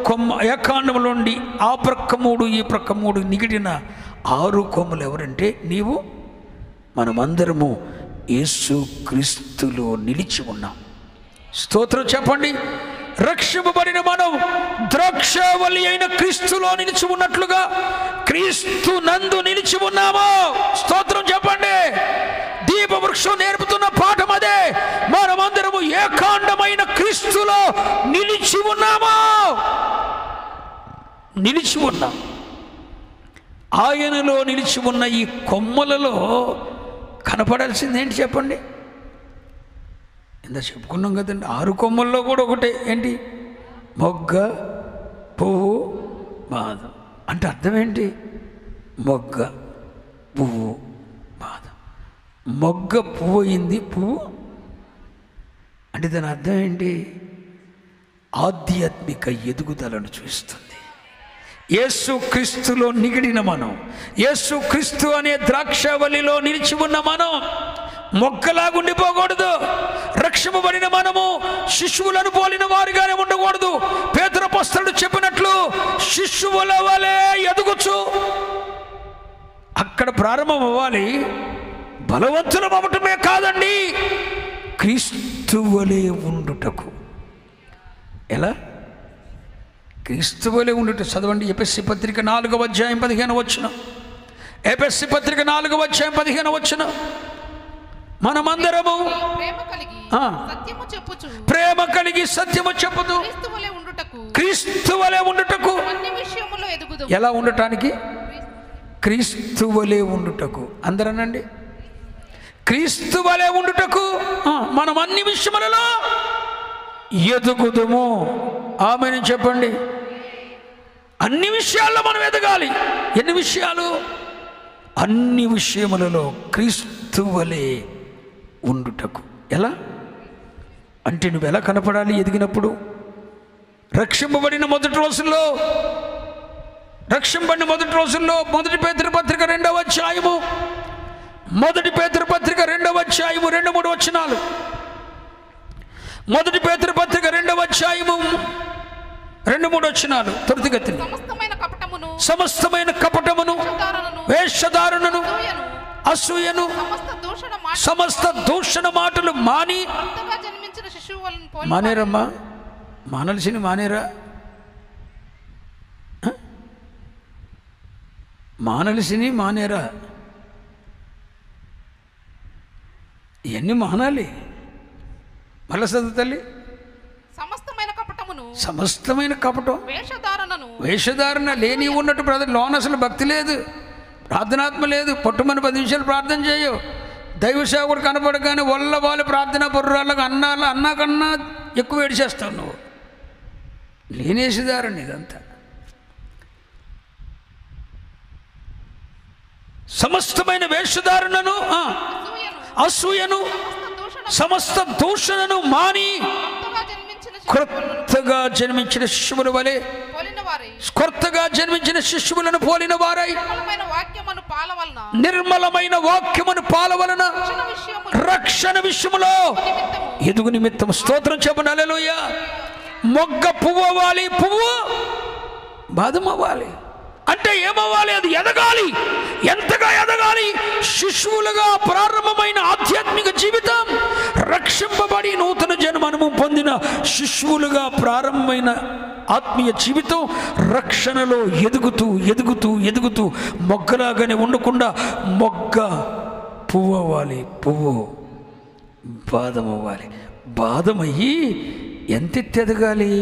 కొమ్మ ఏకాండములో నుండి ఆ ప్రక్క 3, ఈ ప్రక్క 3 నిగిడిన 6 కొమ్మలు ఎవరంటే నీవు, మనమందరము యేసుక్రీస్తులో నిలిచి ఉన్నాం. స్తోత్రం చెప్పండి. రక్షింపబడిన మనం ద్రాక్షావల్లి అయిన క్రీస్తులో నిలిచి ఉన్నట్లుగా క్రీస్తు నందు నిలిచి ఉన్నాము. స్తోత్రం చెప్పండి. దీపవృక్షం నేర్పుతున్న పాఠం అదే. మనమందరము ఏకాండమైన క్రీస్తులో నిలిచి ఉన్నాము. నిలిచి ఉన్నాం. ఆయనలో నిలిచి ఉన్న ఈ కొమ్మలలో కనపడాల్సింది ఏంటి చెప్పండి? ఇంత చెప్పుకున్నాం కదండి. 6 కొమ్మల్లో కూడా ఒకటే ఏంటి? మొగ్గ, పువ్వు, బాదం. అంటే అర్థం ఏంటి? మొగ్గ, పువ్వు, బాదం. మొగ్గ పువ్వు అయింది, పువ్వు అంటే దాని అర్థం ఏంటి? ఆధ్యాత్మిక ఎదుగుదలను చూస్తుంది. యేసుక్రీస్తులో నిగిడిన మనం, యేసుక్రీస్తు అనే ద్రాక్షవల్లిలో నిలిచి ఉన్న మనం మొక్కలాగా ఉండిపోకూడదు. రక్షింపబడిన మనము శిశువులను పోలిన వారిగానే ఉండకూడదు. పేతురు అపోస్తలుడు చెప్పినట్లు శిశువుల వలె ఎదుగుచు అక్కడ ప్రారంభం అవ్వాలి. బలవంతులం అవ్వటమే కాదండి, క్రీస్తు వలె ఉండుటకు. ఎలా? క్రీస్తు వలె ఉండుట. చదవండి ఎఫెసీ పత్రిక 4వ అధ్యాయం 15వ వచనం. ఎఫెసీ పత్రిక 4వ అధ్యాయం 15వ వచనం. మనమందరము ప్రేమ కలిగి సత్యము చెప్పుతూ క్రీస్తు వలె ఉండుటకు. ఎలా ఉండటానికి? క్రీస్తు వలె ఉండుటకు. అందరనండి, క్రీస్తు వలె ఉండుటకు మనం అన్ని విషయములలో ఎదుగుదుము. ఆమేన్ చెప్పండి. అన్ని విషయాల్లో మనం ఎదగాలి. ఎన్ని విషయాలు? అన్ని విషయములలో క్రీస్తు వలె ఉండుటకు. ఎలా అంటే నువ్వు ఎలా కనపడాలి ఎదిగినప్పుడు? రక్షింపబడిన మొదటి రోజుల్లో 1 పేతురు పత్రిక 2వ అధ్యాయము మొదటి పేతురు పత్రిక 2వ అధ్యాయము 2-3 వచనాలు. మొదటి పేతురు పత్రిక 2వ అధ్యాయము 2-3 వచనాలు. త్వరితగతిని. సమస్తమైన కపటమును, వేషధారణను, అసూయను, సమస్త దూషణ మాటలు మాని. మానేరమ్మా, మానలసిన మానేరా? మానలసిని మానేరా? ఇవన్నీ మానాలి. మళ్ళా చదువు తల్లి. సమస్తమైన కపటం, వేషధారణ లేని ఉన్నట్టు బ్రదర్. లోన అసలు భక్తి లేదు, ప్రార్థనాత్మ లేదు. పట్టుమని 10 నిమిషాలు ప్రార్థన చేయవు. దైవ సేవకుడు కనపడగానే వల్ల వాళ్ళు ప్రార్థన బుర్రాళ్ళకు అన్నాకన్నా ఎక్కువ ఏడిచేస్తావు నువ్వు. లేనేసిదారని ఇదంతా. సమస్తమైన వేషధారణను, అసూయను, సమస్త దూషణను మాని కొత్తగా జన్మించిన శిశువుల వలె, కొత్తగా జన్మించిన శిశువులను పోలిన వారై నిర్మలమైన వాక్యమును పాలవలన రక్షణ విషయములో ఎదుగు నిమిత్తం. స్తోత్రం చెప్పండి. హల్లెలూయా. మొగ్గ పువ్వు అవ్వాలి, పువ్వు బాదమవ్వాలి. అంటే ఏమవ్వాలి? అది ఎదగాలి. ఎంతగా ఎదగాలి? శిశువులుగా ప్రారంభమైన ఆధ్యాత్మిక జీవితం, రక్షింపబడి నూతన జన్మను పొందిన శిశువులుగా ప్రారంభమైన ఆత్మీయ జీవితం రక్షణలో ఎదుగుతూ ఎదుగుతూ ఎదుగుతూ మొగ్గలాగానే ఉండకుండా మొగ్గ పువ్వు అవ్వాలి, పువ్వు బాదం అవ్వాలి. బాదమయ్యి ఎంతెత్తెదగాలి?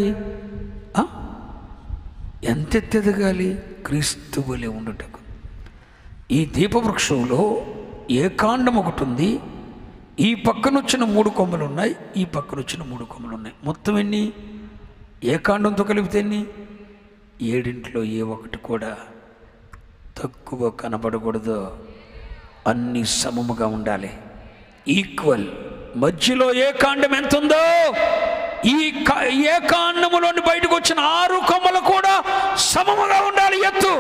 ఎంతెత్తెదగాలి? క్రీస్తు వలె ఉండుటకు. ఈ దీపవృక్షంలో ఏ కాండం ఒకటి ఉంది. ఈ పక్కన వచ్చిన 3 కొమ్మలు ఉన్నాయి, ఈ పక్కన వచ్చిన 3 కొమ్మలు ఉన్నాయి. మొత్తం ఎన్ని? ఏ కాండంతో కలిపితే ఎన్ని? 7 ఏ ఒకటి కూడా తక్కువ కనబడకూడదు. అన్నీ సమముగా ఉండాలి, ఈక్వల్. మధ్యలో ఏ కాండం ఎంత ఉందో ఏ కాండములోని బయటకు వచ్చిన 6 కొమ్మలు కూడా సమముగా ఉండాలి, ఎత్తు.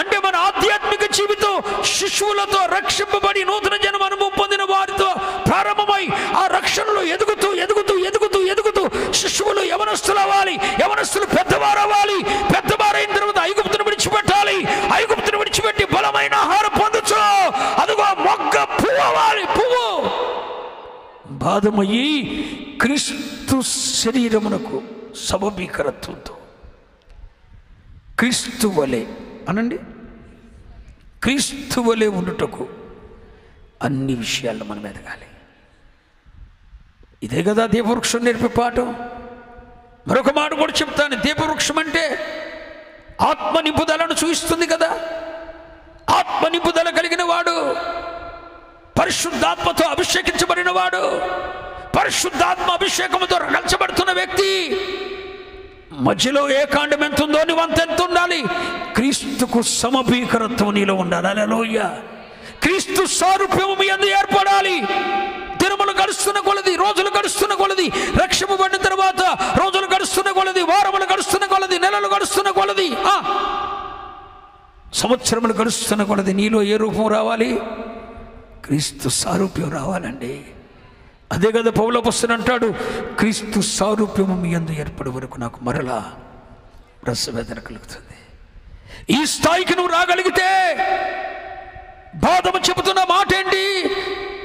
అంటే మన ఆధ్యాత్మిక జీవితం శిశువులతో రక్షింపబడి నూతన జన్మ అనుభవం పొందిన వారితో ప్రారంభమై ఆ రక్షణలో ఎదుగుతూ ఎదుగుతూ ఎదుగుతూ ఎదుగుతూ శిశువులు యవనస్తులు అవ్వాలి, యవనస్తులు పెద్దవారు అవ్వాలి. పెద్దవారైన తర్వాత ఐగుప్తును విడిచిపెట్టాలి. ఐగుప్తును విడిచిపెట్టి బలమైన ఆహారం పొందొచ్చు. అదిగో మొగ్గ పువ్వు అవ్వాలి, పువ్వు బాధమయ్యి క్రీస్తు శరీరమునకు సమభీకరత్వంతో క్రీస్తు వలె అనండి, క్రీస్తు వలె ఉండుటకు అన్ని విషయాల్లో మనం ఎదగాలి. ఇదే కదా దీపవృక్షం నేర్పే పాఠం. మరొక మాట కూడా చెప్తాను. దీపవృక్షం అంటే ఆత్మ నింపుదలను చూపిస్తుంది కదా. ఆత్మ నింపుదల కలిగిన వాడు, పరిశుద్ధాత్మతో అభిషేకించబడిన వాడు, పరిశుద్ధాత్మ అభిషేకంతో రగల్చబడుతున్న వ్యక్తి మధ్యలో ఏ కాండం ఎంత ఉందో నువ్వు అంతెంత ఉండాలి. క్రీస్తుకు సమభీకరత్వం నీలో ఉండాలి. హల్లెలూయా. క్రీస్తు సారూప్యము మీ యందు ఏర్పడాలి. దినములు గడుస్తున్న కొలది, రోజులు గడుస్తున్న కొలది, రక్షింపబడిన తర్వాత రోజులు గడుస్తున్న కొలది, వారములు గడుస్తున్న కొలది, నెలలు గడుస్తున్న కొలది, సంవత్సరములు గడుస్తున్న కొలది నీలో ఏ రూపం రావాలి? క్రీస్తు సారూప్యం రావాలండి. అదే కదా పౌలు అపొస్తలుడు అంటాడు, క్రీస్తు సారూప్యము మీ యందు ఏర్పడే వరకు నాకు మరలా రసవేదన కలుగుతుంది. ఈ స్థాయికి నువ్వు రాగలిగితే బాధము చెబుతున్న మాట ఏంటి?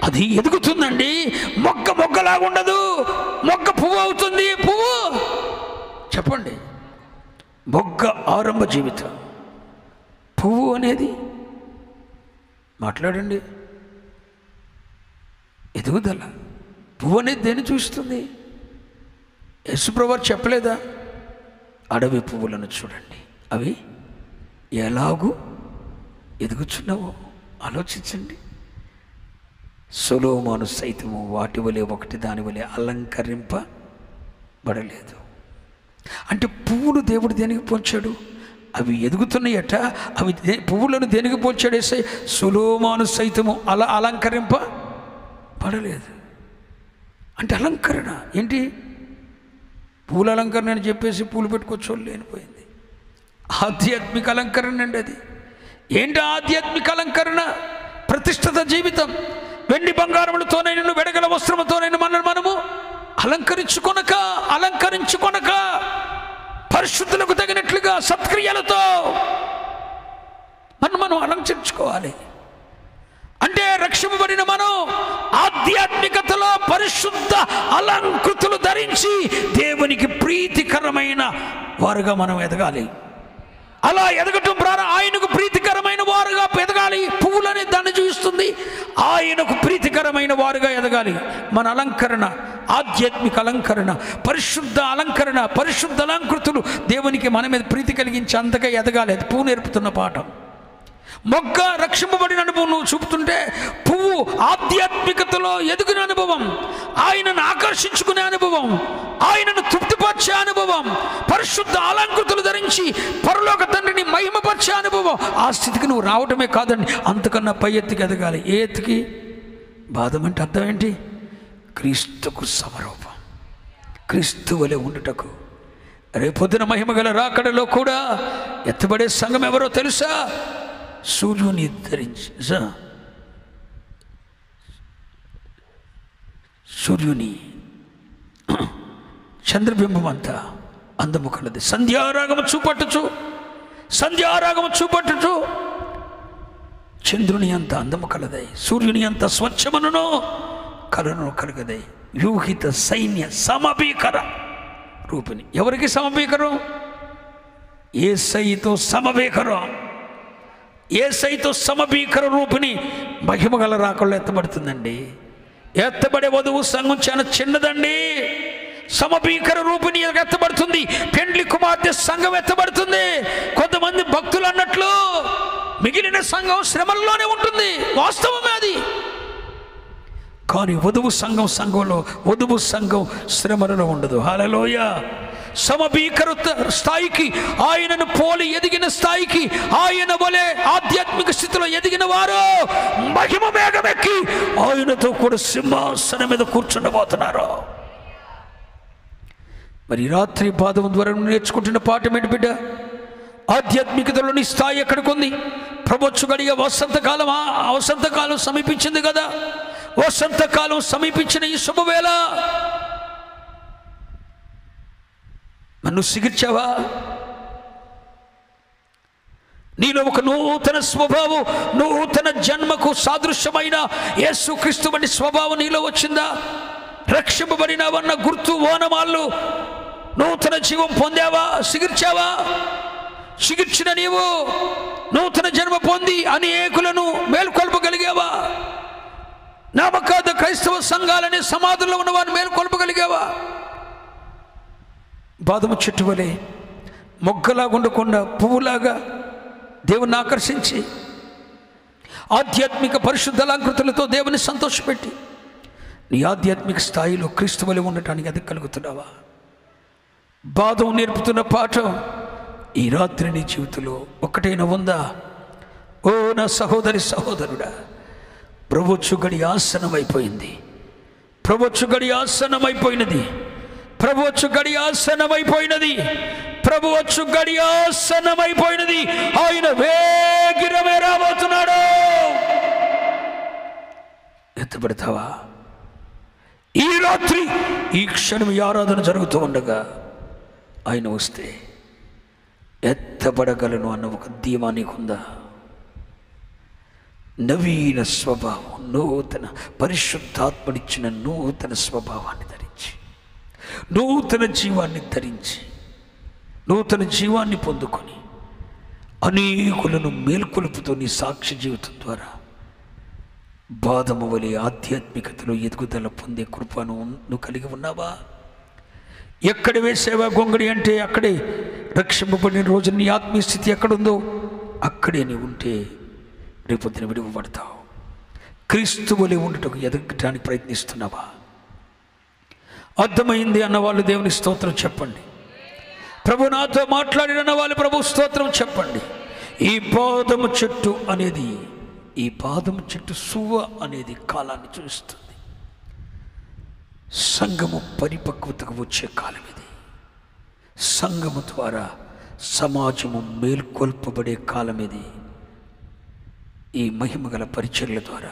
అది ఎదుగుతుందండి. మొగ్గలాగా ఉండదు, మొగ్గ పువ్వు అవుతుంది. పువ్వు చెప్పండి, మొగ్గ ఆరంభ జీవితం, పువ్వు అనేది మాట్లాడండి. ఎదుగుదల. పువ్వు అనేది దేన్ని చూస్తుంది? యేసుప్రభువు చెప్పలేదా? అడవి పువ్వులను చూడండి, అవి ఎలాగూ ఎదుగుచున్నావో ఆలోచించండి. సొలొమోను సైతము వాటి వలె ఒకటి దాని వలె అలంకరింపబడలేదు. అంటే పువ్వులు దేవుడు దేనికి పోల్చాడు? అవి ఎదుగుతున్నాయట. అవి పువ్వులను దేనికి పోల్చాడు? సొలొమోను సైతము అలా అలంకరింపబడలేదు. అంటే అలంకరణ ఏంటి? పూల అలంకరణ అని చెప్పేసి పూలు పెట్టుకోవచ్చు లేనిపోయింది. ఆధ్యాత్మిక అలంకరణ అండి అది. ఏంటి ఆధ్యాత్మిక అలంకరణ? ప్రతిష్ఠిత జీవితం, వెండి బంగారములతోనైనా వెడగల వస్త్రముతోనైనా మనము అలంకరించుకొనక పరిశుద్ధులకు తగినట్లుగా సత్క్రియలతో మనం అలంకరించుకోవాలి. అంటే రక్షింపబడిన మనం ఆధ్యాత్మికతలో పరిశుద్ధ అలంకృతులు ధరించి దేవునికి ప్రీతికరమైన వారుగా మనం ఎదగాలి. అలా ఎదగటం ద్వారా ఆయనకు ప్రీతికరమైన వారుగా ఎదగాలి. పువ్వులనే దాన్ని చూస్తుంది, ఆయనకు ప్రీతికరమైన వారుగా ఎదగాలి. మన అలంకరణ ఆధ్యాత్మిక అలంకరణ, పరిశుద్ధ అలంకరణ, పరిశుద్ధ అలంకృతులు దేవునికి మన మీద ప్రీతి కలిగించి అంతగా ఎదగాలి. అది పువ్వు నేర్పుతున్న పాఠం. మొగ్గ రక్షింపబడిన అనుభవం నువ్వు చూపుతుంటే, పువ్వు ఆధ్యాత్మికతలో ఎదిగిన అనుభవం, ఆయనను ఆకర్షించుకునే అనుభవం, ఆయనను తృప్తిపరిచే అనుభవం, పరిశుద్ధ అలంకృతులు ధరించి పరలోక తండ్రిని మహిమపరిచే అనుభవం. ఆ స్థితికి నువ్వు రావటమే కాదండి, అంతకన్నా పై ఎత్తుకి ఎదగాలి. ఏ ఎత్తుకి? బాధం అంటే అర్థం ఏంటి? క్రీస్తుకు సమరూపం, క్రీస్తు వలె ఉండుటకు. రేపొద్దున మహిమగల రాకడలో కూడా ఎత్తబడే సంఘం ఎవరో తెలుసా? సూర్యుని ధరించి, సూర్యుని చంద్రబింబం అంతా అందము కలది. సంధ్యారాగము చూపట్టుచు చంద్రుని అంత అందము కలదై, సూర్యుని అంత స్వచ్ఛమనును కలను కలగదై, వ్యూహిత సైన్య సమభీకర రూపిణి. ఎవరికి సమభీకరం? యేసయ్యతో సమభీకరం. యేసయ్యతో సమభీకర రూపిణి మహిమగల రాకల్లో ఎత్తబడుతుందండి. ఎత్తబడే వధువు సంఘం చాలా చిన్నదండి. సమభీకర రూపిణి ఎత్తబడుతుంది. పెండ్లి కుమార్తె సంఘం ఎత్తబడుతుంది. కొంతమంది భక్తులు అన్నట్లు మిగిలిన సంఘం శ్రమల్లోనే ఉంటుంది. వాస్తవమే అది. కానీ వధువు సంఘం శ్రమలలో ఉండదు. హల్లెలూయా. సమభీకర స్థాయికి, ఆయనను పోలి ఎదిగిన స్థాయికి, ఆయన వలె ఆధ్యాత్మిక స్థితిలో ఎదిగిన వారు మహిమ మేఘమెక్కి ఆయనతో కూడా సింహాసనం మీద కూర్చుండబోతున్నారు. మరి రాత్రి పాదం ద్వారా నేర్చుకుంటున్న పాఠం ఏంటి బిడ్డ? ఆధ్యాత్మికతలోని స్థాయి ఎక్కడికి ఉంది? ప్రభొచ్చు గడియ వసంతకాలం సమీపించింది కదా. వసంతకాలం సమీపించిన ఈ శుభవేళ నన్ను సిగిర్చావా? నీలో ఒక నూతన స్వభావం, నూతన జన్మకు సాదృశ్యమైన యేసుక్రీస్తు వంటి స్వభావం నీలో వచ్చిందా? రక్షింపబడినావన్న గుర్తు ఓనమాళ్ళు, నూతన జీవం పొందావా? సిగిర్చావా? సిగిర్చిన నీవు నూతన జన్మ పొంది అనేకులను మేల్కొల్పగలిగావా? నామకాద క్రైస్తవ సంఘాలనే సమాధుల్లో ఉన్న వారిని మేల్కొల్పగలిగావా? బాదము చెట్టు వలె మొగ్గలాగా ఉండకుండా పువ్వులాగా దేవుని ఆకర్షించి ఆధ్యాత్మిక పరిశుద్ధ అలంకృతులతో దేవుని సంతోషపెట్టి నీ ఆధ్యాత్మిక స్థాయిలో క్రీస్తు వలె ఉండటానికి అది కలుగుతున్నావా? బాదం నేర్పుతున్న పాఠం ఈ రాత్రి నీ జీవితంలో ఒక్కటైనా ఉందా? ఓ నా సహోదరుడా, ప్రభువచ్చు గడి ఆసనమైపోయింది. ప్రభువచ్చు గడి ఆసనమైపోయినది. ఆయన వేగిరమే రాబోతున్నాడు. ఎత్తబడతావా? ఈ రాత్రి ఈ క్షణం ఈ ఆరాధన జరుగుతూ ఉండగా ఆయన వస్తే ఎత్తబడగలను అన్న ఒక ధీమా నీకుందా? నవీన స్వభావం, నూతన పరిశుద్ధాత్మనిచ్చిన నూతన స్వభావాన్ని ధరించి, నూతన జీవాన్ని పొందుకొని అనేకులను మేల్కొలుపుతూ నీ సాక్షి జీవితం ద్వారా బాదము వలె ఆధ్యాత్మికతలో ఎదుగుదల పొందే కృపను నువ్వు కలిగి ఉన్నావా? ఎక్కడ వేసేవా గొంగడి అంటే అక్కడే రక్షింపబడిన రోజు నీ ఆత్మీయ స్థితి ఎక్కడుందో అక్కడే నీవు ఉంటే రేపొద్దున విడువబడతావు. క్రీస్తు వలె ఉండటకు ఎదగటానికి ప్రయత్నిస్తున్నావా? అర్థమైంది అన్నవాళ్ళు దేవుని స్తోత్రం చెప్పండి. ప్రభు నాతో మాట్లాడిన వాళ్ళు ప్రభు స్తోత్రం చెప్పండి. ఈ పాదము చెట్టు సువ్వ అనేది కాలాన్ని చూస్తుంది. సంఘము పరిపక్వతకు వచ్చే కాలం ఇది. సంఘము ద్వారా సమాజము మేల్కొల్పబడే కాలం ఇది. ఈ మహిమగల పరిచర్ల ద్వారా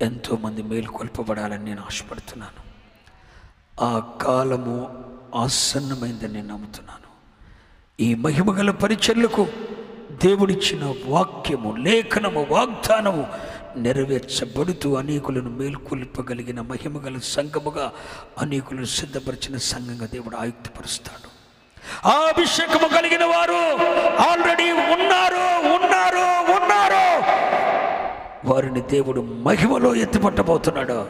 ఎంతోమంది మేలుకొల్పబడాలని నేను ఆశపడుతున్నాను. ఆ కాలము ఆసన్నమైందని నేను నమ్ముతున్నాను. ఈ మహిమగల పరిచర్లకు దేవుడిచ్చిన వాక్యము, లేఖనము, వాగ్దానము నెరవేర్చబడుతూ అనేకులను మేల్కొల్పగలిగిన మహిమగల సంఘముగా, అనేకులను సిద్ధపరిచిన సంఘంగా దేవుడు ఆయుక్తపరుస్తాడు. ఆ అభిషేకము కలిగిన వారు ఆల్రెడీ ఉన్నారు. వారిని దేవుడు మహిమలో ఎత్తిపట్టబోతున్నాడు.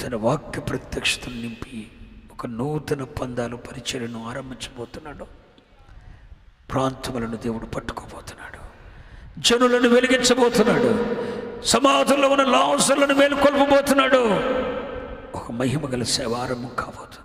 తన వాక్య ప్రత్యక్షతను నింపి ఒక నూతన పందాలు పరిచర్యను ఆరంభించబోతున్నాడు. ప్రాంతములను దేవుడు పట్టుకోబోతున్నాడు. జనులను వెలిగించబోతున్నాడు. సమాజంలో ఉన్న లాంసర్లను మేలుకొల్పబోతున్నాడు. ఒక మహిమగల సేవ ఆరంభం కాబోతుంది.